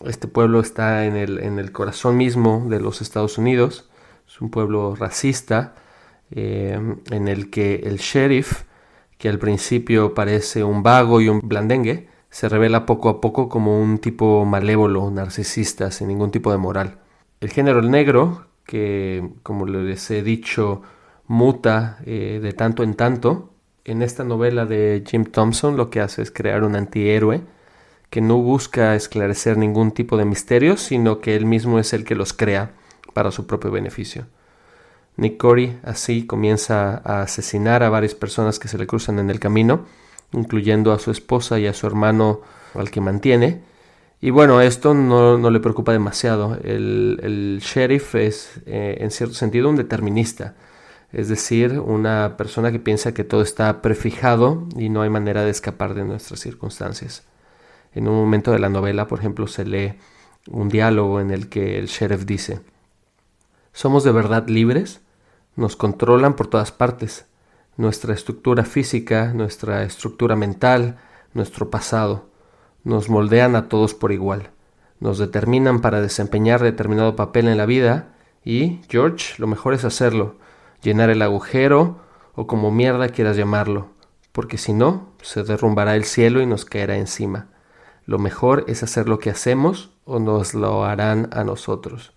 Speaker 2: este pueblo está en el corazón mismo de los Estados Unidos. Es un pueblo racista, en el que el sheriff, que al principio parece un vago y un blandengue, se revela poco a poco como un tipo malévolo, narcisista, sin ningún tipo de moral. El género negro, que como les he dicho, muta de tanto en tanto, en esta novela de Jim Thompson lo que hace es crear un antihéroe que no busca esclarecer ningún tipo de misterios, sino que él mismo es el que los crea para su propio beneficio. Nick Corey así comienza a asesinar a varias personas que se le cruzan en el camino, incluyendo a su esposa y a su hermano al que mantiene. Y bueno, esto no le preocupa demasiado. El sheriff es, en cierto sentido, un determinista. Es decir, una persona que piensa que todo está prefijado y no hay manera de escapar de nuestras circunstancias. En un momento de la novela, por ejemplo, se lee un diálogo en el que el sheriff dice: «¿Somos de verdad libres? Nos controlan por todas partes. Nuestra estructura física, nuestra estructura mental, nuestro pasado. Nos moldean a todos por igual. Nos determinan para desempeñar determinado papel en la vida y, George, lo mejor es hacerlo. Llenar el agujero o como mierda quieras llamarlo, porque si no, se derrumbará el cielo y nos caerá encima. Lo mejor es hacer lo que hacemos o nos lo harán a nosotros».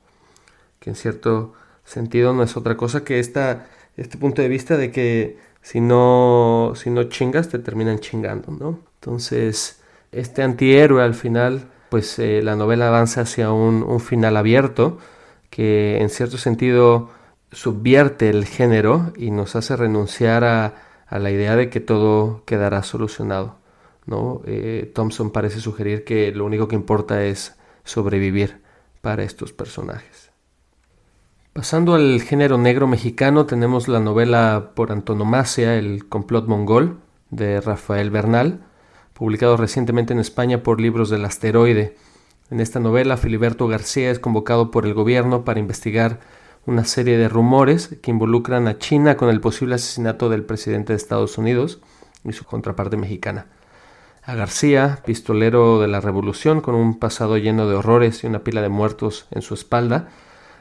Speaker 2: Que en cierto sentido no es otra cosa que este punto de vista de que si no chingas te terminan chingando, ¿no? Entonces, este antihéroe al final, pues la novela avanza hacia un final abierto que en cierto sentido subvierte el género y nos hace renunciar a la idea de que todo quedará solucionado, ¿no? Thompson parece sugerir que lo único que importa es sobrevivir para estos personajes. Pasando al género negro mexicano, tenemos la novela por antonomasia, El complot mongol, de Rafael Bernal, publicado recientemente en España por Libros del Asteroide. En esta novela, Filiberto García es convocado por el gobierno para investigar una serie de rumores que involucran a China con el posible asesinato del presidente de Estados Unidos y su contraparte mexicana. A García, pistolero de la revolución con un pasado lleno de horrores y una pila de muertos en su espalda,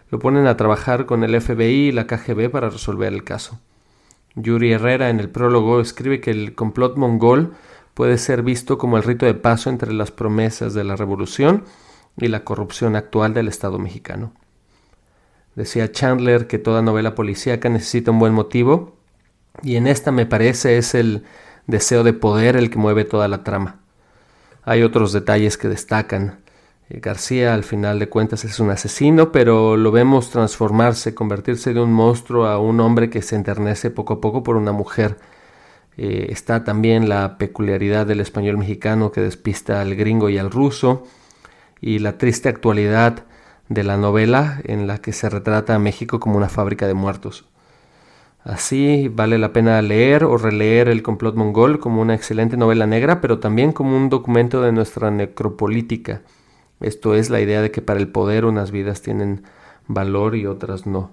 Speaker 2: lo ponen a trabajar con el FBI y la KGB para resolver el caso. Yuri Herrera, en el prólogo, escribe que el complot mongol puede ser visto como el rito de paso entre las promesas de la revolución y la corrupción actual del Estado mexicano. Decía Chandler que toda novela policíaca necesita un buen motivo, y en esta me parece es el deseo de poder el que mueve toda la trama. Hay otros detalles que destacan. García, al final de cuentas, es un asesino, pero lo vemos transformarse, convertirse de un monstruo a un hombre que se enternece poco a poco por una mujer. Está también la peculiaridad del español mexicano que despista al gringo y al ruso, y la triste actualidad de la novela en la que se retrata a México como una fábrica de muertos. Así vale la pena leer o releer El complot mongol como una excelente novela negra, pero también como un documento de nuestra necropolítica. Esto es la idea de que para el poder unas vidas tienen valor y otras no.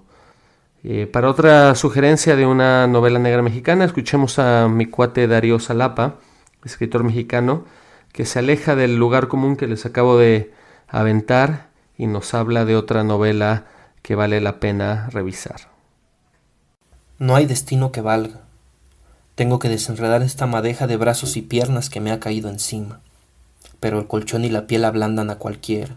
Speaker 2: Para otra sugerencia de una novela negra mexicana, escuchemos a mi cuate Darío Salapa, escritor mexicano, que se aleja del lugar común que les acabo de aventar y nos habla de otra novela que vale la pena revisar.
Speaker 11: No hay destino que valga. Tengo que desenredar esta madeja de brazos y piernas que me ha caído encima. Pero el colchón y la piel ablandan a cualquiera.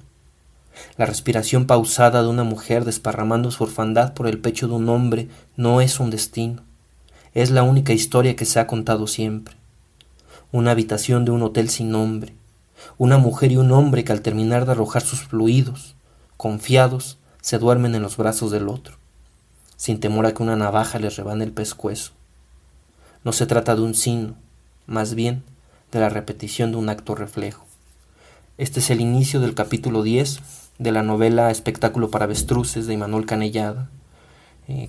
Speaker 11: La respiración pausada de una mujer desparramando su orfandad por el pecho de un hombre no es un destino. Es la única historia que se ha contado siempre. Una habitación de un hotel sin nombre. Una mujer y un hombre que al terminar de arrojar sus fluidos, confiados, se duermen en los brazos del otro, sin temor a que una navaja les rebane el pescuezo. No se trata de un signo, más bien de la repetición de un acto reflejo. Este es el inicio del capítulo 10 de la novela Espectáculo para avestruces de Imanol Canellada.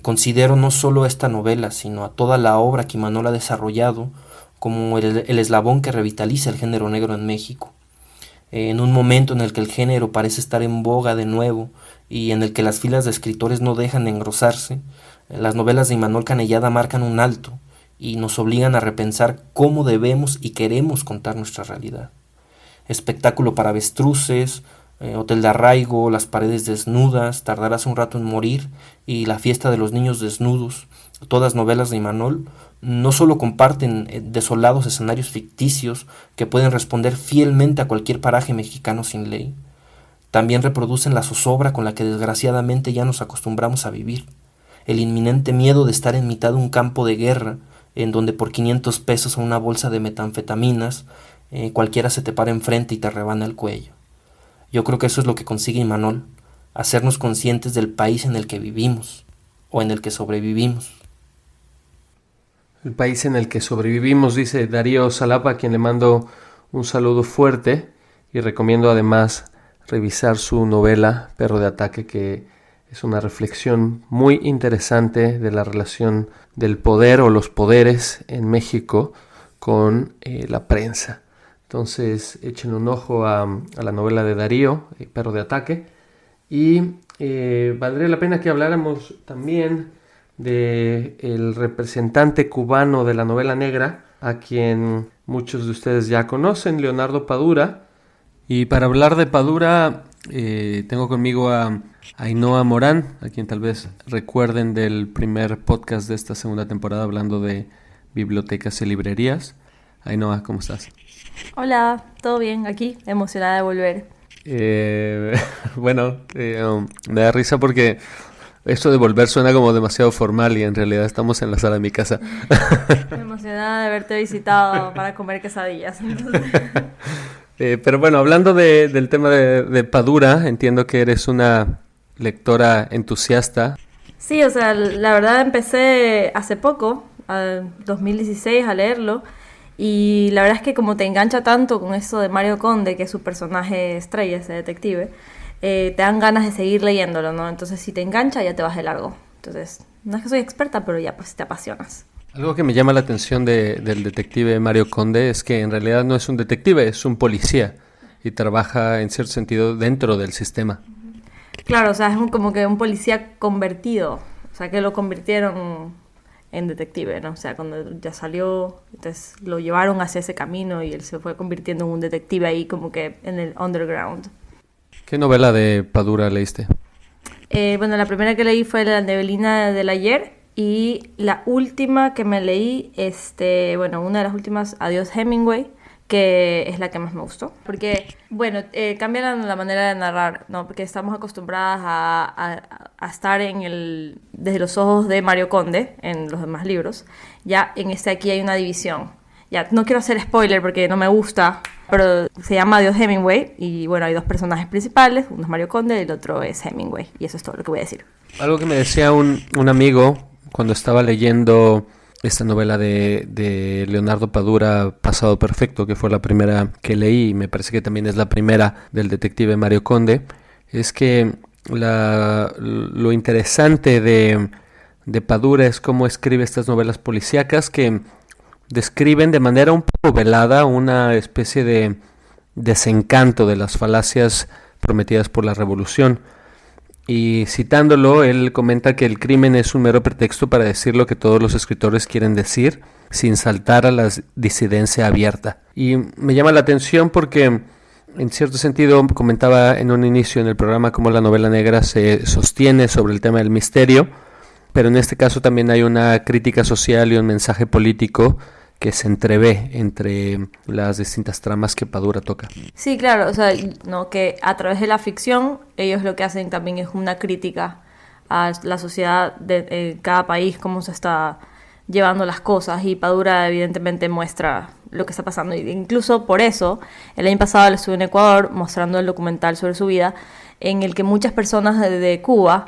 Speaker 11: Considero no solo esta novela, sino a toda la obra que Imanol ha desarrollado como el eslabón que revitaliza el género negro en México. En un momento en el que el género parece estar en boga de nuevo y en el que las filas de escritores no dejan de engrosarse, las novelas de Imanol Canellada marcan un alto y nos obligan a repensar cómo debemos y queremos contar nuestra realidad. Espectáculo para avestruces, Hotel de Arraigo, Las paredes desnudas, Tardarás un rato en morir y La fiesta de los niños desnudos, todas novelas de Imanol, no solo comparten desolados escenarios ficticios que pueden responder fielmente a cualquier paraje mexicano sin ley, también reproducen la zozobra con la que desgraciadamente ya nos acostumbramos a vivir, el inminente miedo de estar en mitad de un campo de guerra, en donde por 500 pesos o una bolsa de metanfetaminas, cualquiera se te para enfrente y te rebana el cuello. Yo creo que eso es lo que consigue Imanol, hacernos conscientes del país en el que vivimos, o en el que sobrevivimos.
Speaker 2: El país en el que sobrevivimos, dice Darío Salapa, a quien le mando un saludo fuerte y recomiendo además revisar su novela Perro de Ataque, que es una reflexión muy interesante de la relación del poder o los poderes en México con la prensa. Entonces echen un ojo a la novela de Darío, Perro de Ataque, y valdría la pena que habláramos también del representante cubano de la novela negra, a quien muchos de ustedes ya conocen, Leonardo Padura. Y para hablar de Padura tengo conmigo a Ainhoa Morán, a quien tal vez recuerden del primer podcast de esta segunda temporada hablando de bibliotecas y librerías. Ainhoa, ¿cómo estás?
Speaker 12: Hola, ¿todo bien? Aquí, emocionada de volver.
Speaker 2: Bueno, me da risa porque esto de volver suena como demasiado formal y en realidad estamos en la sala de mi casa.
Speaker 12: Emocionada de haberte visitado para comer quesadillas.
Speaker 2: Pero bueno, hablando del tema de Padura, entiendo que eres una lectora entusiasta.
Speaker 12: Sí, o sea, la verdad empecé hace poco, en 2016, a leerlo. Y la verdad es que como te engancha tanto con eso de Mario Conde, que es su personaje estrella, ese detective, te dan ganas de seguir leyéndolo, ¿no? Entonces si te engancha ya te vas de largo. Entonces, no es que soy experta, pero ya pues te apasionas.
Speaker 2: Algo que me llama la atención del detective Mario Conde es que en realidad no es un detective, es un policía y trabaja en cierto sentido dentro del sistema.
Speaker 12: Claro, o sea, es como que un policía convertido, o sea, que lo convirtieron en detective, ¿no? O sea, cuando ya salió, entonces lo llevaron hacia ese camino y él se fue convirtiendo en un detective ahí como que en el underground.
Speaker 2: ¿Qué novela de Padura leíste?
Speaker 12: Bueno, la primera que leí fue La neblina del ayer y la última que me leí, una de las últimas, Adiós Hemingway, que es la que más me gustó. Porque, bueno, cambia la manera de narrar, ¿no? Porque estamos acostumbradas a estar desde los ojos de Mario Conde en los demás libros. Ya en aquí hay una división. Ya, no quiero hacer spoiler porque no me gusta, pero se llama Adiós Hemingway y, bueno, hay dos personajes principales, uno es Mario Conde y el otro es Hemingway. Y eso es todo lo que voy a decir.
Speaker 2: Algo que me decía un amigo cuando estaba leyendo esta novela de Leonardo Padura, Pasado Perfecto, que fue la primera que leí y me parece que también es la primera del detective Mario Conde, es que lo interesante de de Padura es cómo escribe estas novelas policíacas que describen de manera un poco velada una especie de desencanto de las falacias prometidas por la revolución. Y citándolo, él comenta que el crimen es un mero pretexto para decir lo que todos los escritores quieren decir, sin saltar a la disidencia abierta. Y me llama la atención porque, en cierto sentido, comentaba en un inicio en el programa cómo la novela negra se sostiene sobre el tema del misterio, pero en este caso también hay una crítica social y un mensaje político que se entrevé entre las distintas tramas que Padura toca.
Speaker 12: Sí, claro, o sea, no, que a través de la ficción ellos lo que hacen también es una crítica a la sociedad de cada país, cómo se está llevando las cosas, y Padura evidentemente muestra lo que está pasando. Y incluso por eso, el año pasado él estuvo en Ecuador mostrando el documental sobre su vida, en el que muchas personas de Cuba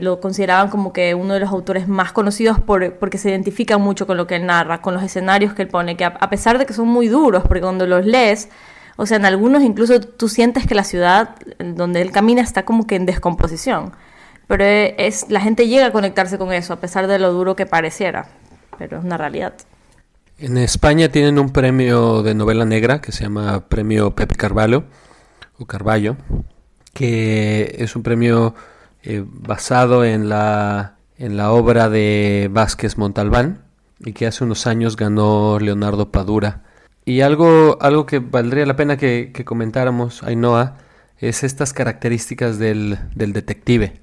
Speaker 12: lo consideraban como que uno de los autores más conocidos porque se identifican mucho con lo que él narra, con los escenarios que él pone, que a pesar de que son muy duros, porque cuando los lees, o sea, en algunos incluso tú sientes que la ciudad donde él camina está como que en descomposición, pero la gente llega a conectarse con eso, a pesar de lo duro que pareciera, pero es una realidad.
Speaker 2: En España tienen un premio de novela negra que se llama Premio Pepe Carvalho, o Carballo, que es un premio basado en la obra de Vázquez Montalbán y que hace unos años ganó Leonardo Padura. Y algo que valdría la pena que comentáramos, Ainhoa, es estas características del detective,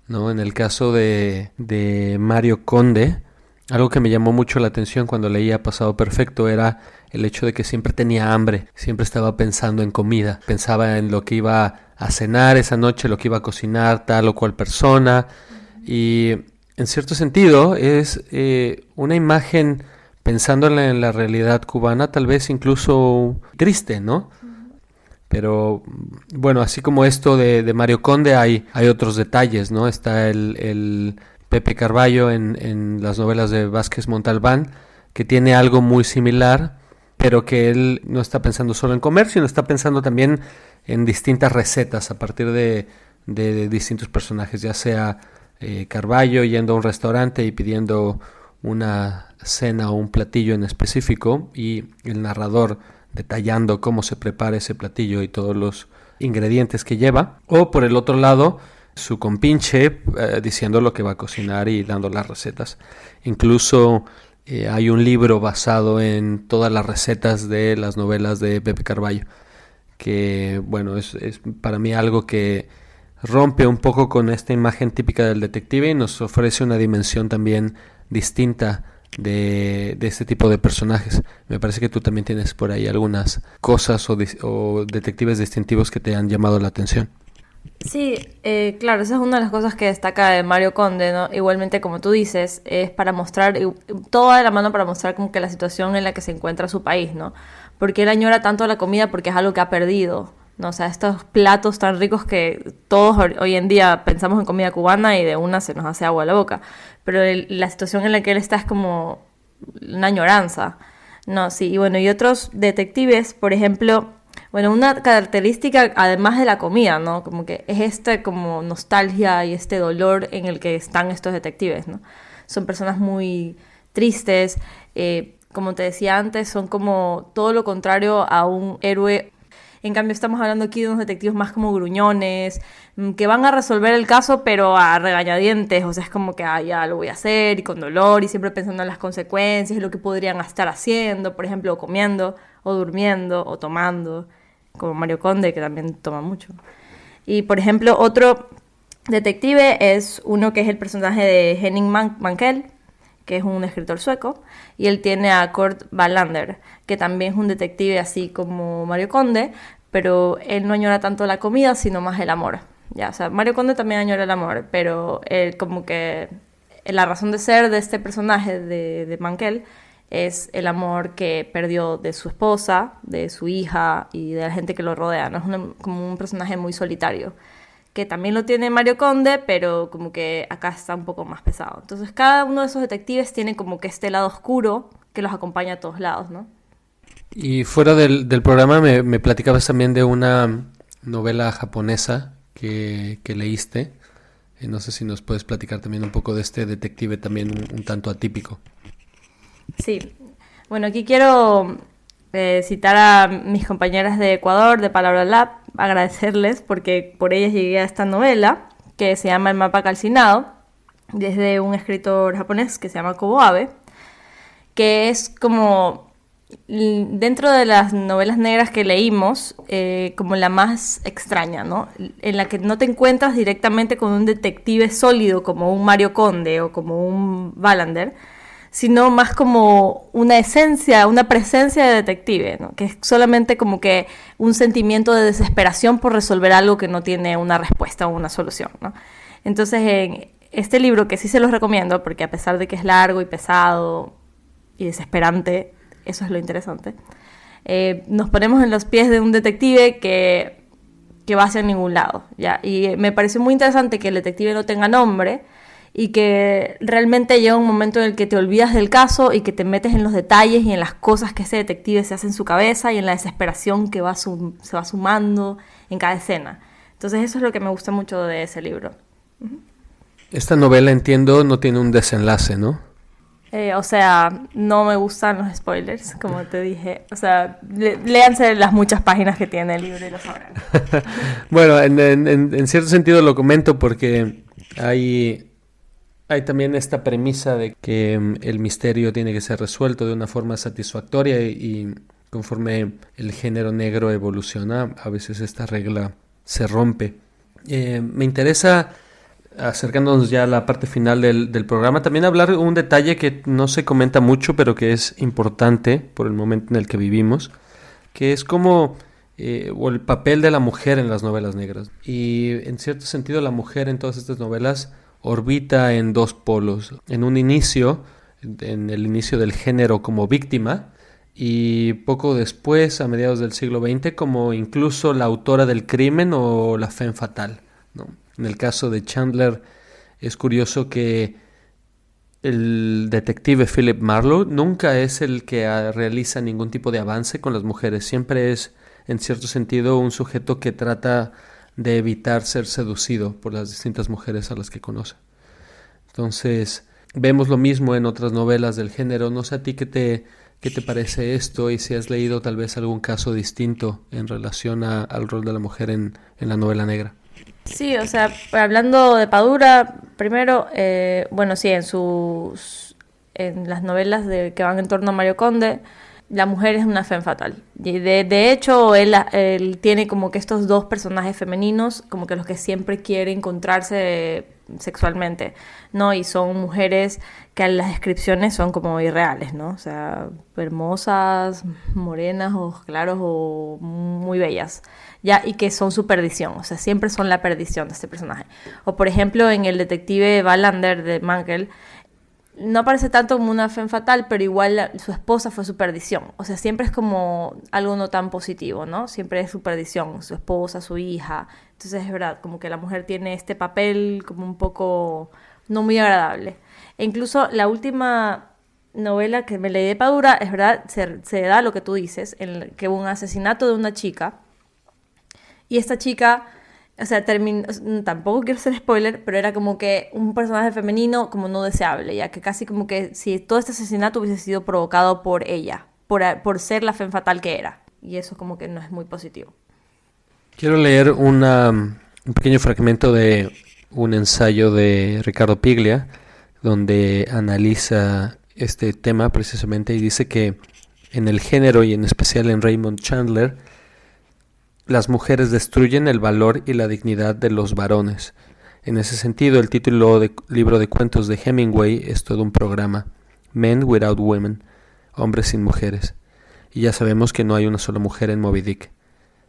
Speaker 2: ¿no? En el caso de Mario Conde, algo que me llamó mucho la atención cuando leía Pasado Perfecto era el hecho de que siempre tenía hambre, siempre estaba pensando en comida, pensaba en lo que iba a cenar esa noche, lo que iba a cocinar tal o cual persona, y en cierto sentido es una imagen, pensándola en la realidad cubana, tal vez incluso triste, ¿no? Pero bueno, así como esto de Mario Conde hay otros detalles, ¿no? Está el Pepe Carballo en las novelas de Vázquez Montalbán, que tiene algo muy similar, pero que él no está pensando solo en comer, sino está pensando también en distintas recetas a partir de distintos personajes, ya sea Carballo yendo a un restaurante y pidiendo una cena o un platillo en específico, y el narrador detallando cómo se prepara ese platillo y todos los ingredientes que lleva, o por el otro lado su compinche diciendo lo que va a cocinar y dando las recetas. Incluso hay un libro basado en todas las recetas de las novelas de Pepe Carballo, que bueno, es para mí algo que rompe un poco con esta imagen típica del detective y nos ofrece una dimensión también distinta de este tipo de personajes. Me parece que tú también tienes por ahí algunas cosas o detectives distintivos que te han llamado la atención.
Speaker 12: Sí, claro, esa es una de las cosas que destaca de Mario Conde, ¿no? Igualmente, como tú dices, es para mostrar, toda de la mano para mostrar como que la situación en la que se encuentra su país, ¿no? Porque él añora tanto la comida porque es algo que ha perdido, ¿no? O sea, estos platos tan ricos que todos hoy en día pensamos en comida cubana y de una se nos hace agua a la boca, pero la situación en la que él está es como una añoranza, ¿no? Sí, y bueno, y otros detectives, por ejemplo, bueno, una característica además de la comida, ¿no? Como que es esta como nostalgia y este dolor en el que están estos detectives, ¿no? Son personas muy tristes, como te decía antes, son como todo lo contrario a un héroe. En cambio, estamos hablando aquí de unos detectives más como gruñones, que van a resolver el caso, pero a regañadientes. O sea, es como que ya lo voy a hacer, y con dolor, y siempre pensando en las consecuencias, y lo que podrían estar haciendo, por ejemplo, comiendo, o durmiendo, o tomando, como Mario Conde, que también toma mucho. Y, por ejemplo, otro detective es uno que es el personaje de Henning Mankell, que es un escritor sueco, y él tiene a Kurt Wallander, que también es un detective así como Mario Conde, pero él no añora tanto la comida, sino más el amor. Ya, o sea, Mario Conde también añora el amor, pero él como que la razón de ser de este personaje de Mankell es el amor que perdió de su esposa, de su hija y de la gente que lo rodea, ¿no? Es como un personaje muy solitario, que también lo tiene Mario Conde, pero como que acá está un poco más pesado. Entonces cada uno de esos detectives tiene como que este lado oscuro que los acompaña a todos lados, ¿no?
Speaker 2: Y fuera del programa me platicabas también de una novela japonesa que leíste, No sé si nos puedes platicar también un poco de este detective también un tanto atípico.
Speaker 12: Sí, bueno, aquí quiero citar a mis compañeras de Ecuador, de Palabra Lab, agradecerles porque por ellas llegué a esta novela que se llama El mapa calcinado, desde un escritor japonés que se llama Kobo Abe, que es como, dentro de las novelas negras que leímos, como la más extraña, ¿no? En la que no te encuentras directamente con un detective sólido como un Mario Conde o como un Wallander, sino más como una esencia, una presencia de detective, ¿no? Que es solamente como que un sentimiento de desesperación por resolver algo que no tiene una respuesta o una solución, ¿no? Entonces, en este libro, que sí se los recomiendo, porque a pesar de que es largo y pesado y desesperante, eso es lo interesante, nos ponemos en los pies de un detective que va hacia ningún lado, ¿ya? Y me pareció muy interesante que el detective no tenga nombre, y que realmente llega un momento en el que te olvidas del caso y que te metes en los detalles y en las cosas que ese detective se hace en su cabeza y en la desesperación que se va sumando en cada escena. Entonces eso es lo que me gusta mucho de ese libro.
Speaker 2: Esta novela, entiendo, no tiene un desenlace, ¿no?
Speaker 12: O sea, no me gustan los spoilers, como te dije. O sea, léanse las muchas páginas que tiene el libro y lo sabrán.
Speaker 2: Bueno, en cierto sentido lo comento porque hay también esta premisa de que el misterio tiene que ser resuelto de una forma satisfactoria y conforme el género negro evoluciona, a veces esta regla se rompe. Me interesa, acercándonos ya a la parte final del programa, también hablar de un detalle que no se comenta mucho, pero que es importante por el momento en el que vivimos, que es como o el papel de la mujer en las novelas negras. Y en cierto sentido la mujer en todas estas novelas orbita en dos polos. En un inicio, en el inicio del género como víctima, y poco después, a mediados del siglo XX, como incluso la autora del crimen o la femme fatale, ¿no? En el caso de Chandler es curioso que el detective Philip Marlowe nunca es el que realiza ningún tipo de avance con las mujeres. Siempre es, en cierto sentido, un sujeto que trata de evitar ser seducido por las distintas mujeres a las que conoce. Entonces, vemos lo mismo en otras novelas del género. No sé a ti qué te parece esto y si has leído tal vez algún caso distinto en relación al rol de la mujer en la novela negra.
Speaker 12: Sí, o sea, hablando de Padura, primero, bueno, sí, en las novelas que van en torno a Mario Conde, la mujer es una femme fatale. Y de hecho, él tiene como que estos dos personajes femeninos, como que los que siempre quiere encontrarse sexualmente, ¿no? Y son mujeres que las descripciones son como irreales, ¿no? O sea, hermosas, morenas, ojos claros o muy bellas, ¿ya? Y que son su perdición, o sea, siempre son la perdición de este personaje. O por ejemplo, en el detective Wallander de Mankell, no aparece tanto como una femme fatale, pero igual su esposa fue su perdición. O sea, siempre es como algo no tan positivo, ¿no? Siempre es su perdición, su esposa, su hija. Entonces es verdad, como que la mujer tiene este papel como un poco no muy agradable. E incluso la última novela que me leí de Padura, es verdad, se da lo que tú dices, que hubo un asesinato de una chica. Y esta chica, o sea, tampoco quiero ser spoiler, pero era como que un personaje femenino como no deseable, ya que casi como que si todo este asesinato hubiese sido provocado por ella, por ser la femme fatale que era. Y eso como que no es muy positivo.
Speaker 2: Quiero leer un pequeño fragmento de un ensayo de Ricardo Piglia, donde analiza este tema precisamente y dice que en el género y en especial en Raymond Chandler, las mujeres destruyen el valor y la dignidad de los varones. En ese sentido, el título del libro de cuentos de Hemingway es todo un programa, Men Without Women, hombres sin mujeres. Y ya sabemos que no hay una sola mujer en Moby Dick.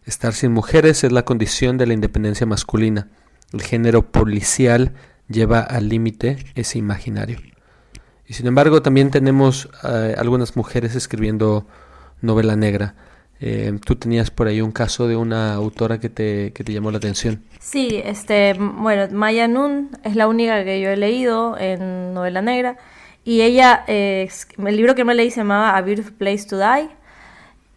Speaker 2: Estar sin mujeres es la condición de la independencia masculina. El género policial lleva al límite ese imaginario. Y sin embargo, también tenemos algunas mujeres escribiendo novela negra. Tú tenías por ahí un caso de una autora que te llamó la atención.
Speaker 12: Sí, bueno, Maya Nun es la única que yo he leído en novela negra. Y ella, el libro que me leí se llamaba A Beautiful Place to Die.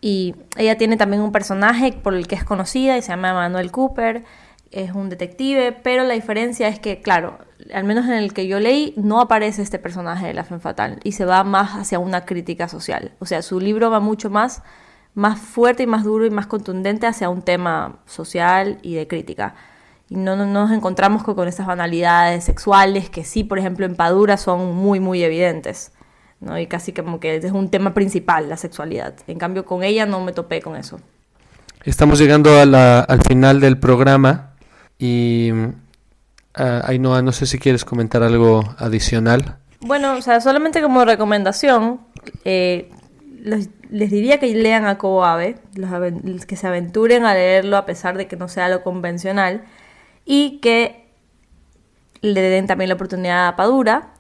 Speaker 12: Y ella tiene también un personaje por el que es conocida y se llama Manuel Cooper. es un detective, pero la diferencia es que, claro, al menos en el que yo leí, no aparece este personaje de la Femme Fatale y se va más hacia una crítica social. O sea, su libro va mucho más fuerte y más duro y más contundente hacia un tema social y de crítica. Y no nos encontramos con esas banalidades sexuales que sí, por ejemplo, en Padura son muy, muy evidentes, ¿no? Y casi como que es un tema principal, la sexualidad. En cambio, con ella no me topé con eso.
Speaker 2: Estamos llegando al final del programa y Ainhoa, no sé si quieres comentar algo adicional.
Speaker 12: Bueno, o sea, solamente como recomendación, les diría que lean a Kobo Abe, que se aventuren a leerlo a pesar de que no sea lo convencional, y que le den también la oportunidad a Padura,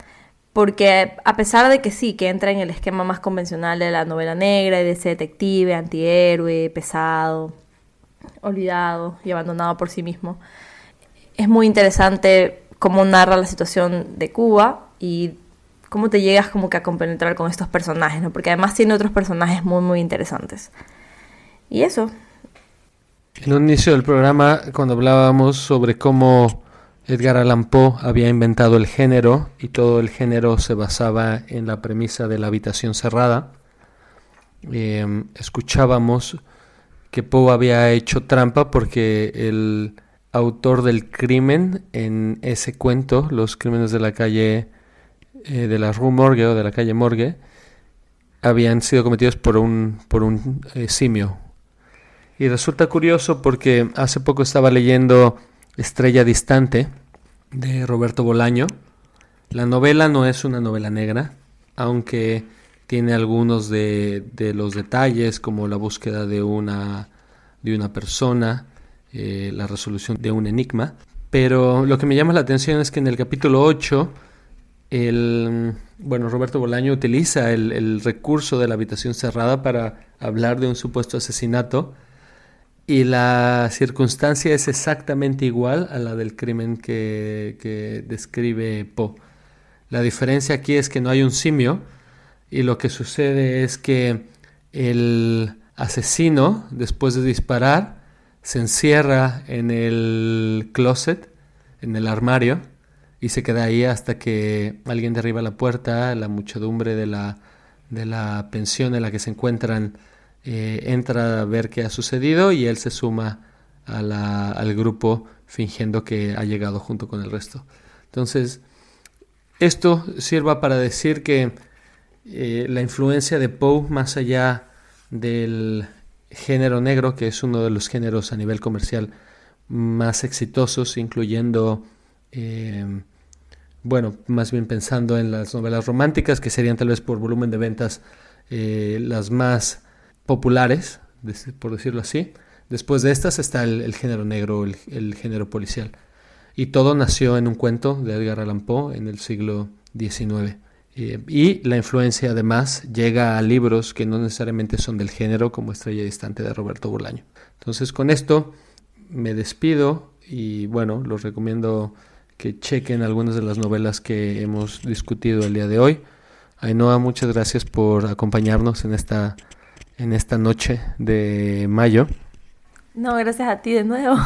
Speaker 12: porque a pesar de que sí, que entra en el esquema más convencional de la novela negra y de ese detective, antihéroe, pesado, olvidado y abandonado por sí mismo, es muy interesante cómo narra la situación de Cuba y cómo te llegas como que a compenetrar con estos personajes, ¿no? Porque además tiene otros personajes muy, muy interesantes. Y eso.
Speaker 2: En un inicio del programa, cuando hablábamos sobre cómo Edgar Allan Poe había inventado el género y todo el género se basaba en la premisa de la habitación cerrada, escuchábamos que Poe había hecho trampa porque el autor del crimen en ese cuento, Los crímenes de la calle de la Rue Morgue o de la calle Morgue, habían sido cometidos por un simio. Y resulta curioso porque hace poco estaba leyendo Estrella Distante de Roberto Bolaño. La novela no es una novela negra, aunque tiene algunos de los detalles como la búsqueda de una persona, la resolución de un enigma. Pero lo que me llama la atención es que en el capítulo 8 Roberto Bolaño utiliza el recurso de la habitación cerrada para hablar de un supuesto asesinato y la circunstancia es exactamente igual a la del crimen que describe Poe. La diferencia aquí es que no hay un simio y lo que sucede es que el asesino, después de disparar, se encierra en el closet, en el armario, y se queda ahí hasta que alguien derriba la puerta, la muchedumbre de la pensión en la que se encuentran entra a ver qué ha sucedido y él se suma al grupo fingiendo que ha llegado junto con el resto. Entonces, esto sirva para decir que la influencia de Poe, más allá del género negro, que es uno de los géneros a nivel comercial más exitosos, incluyendo más bien pensando en las novelas románticas, que serían tal vez por volumen de ventas las más populares, por decirlo así. Después de estas está el género negro, el género policial. Y todo nació en un cuento de Edgar Allan Poe en el siglo XIX. Y la influencia además llega a libros que no necesariamente son del género, como Estrella Distante de Roberto Bolaño. Entonces con esto me despido y los recomiendo que chequen algunas de las novelas que hemos discutido el día de hoy. Ainhoa, muchas gracias por acompañarnos en esta noche de mayo.
Speaker 12: No, gracias a ti de nuevo,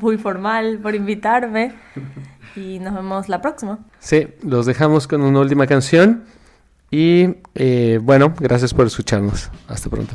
Speaker 12: muy formal por invitarme y nos vemos la próxima.
Speaker 2: Sí, los dejamos con una última canción y gracias por escucharnos. Hasta pronto.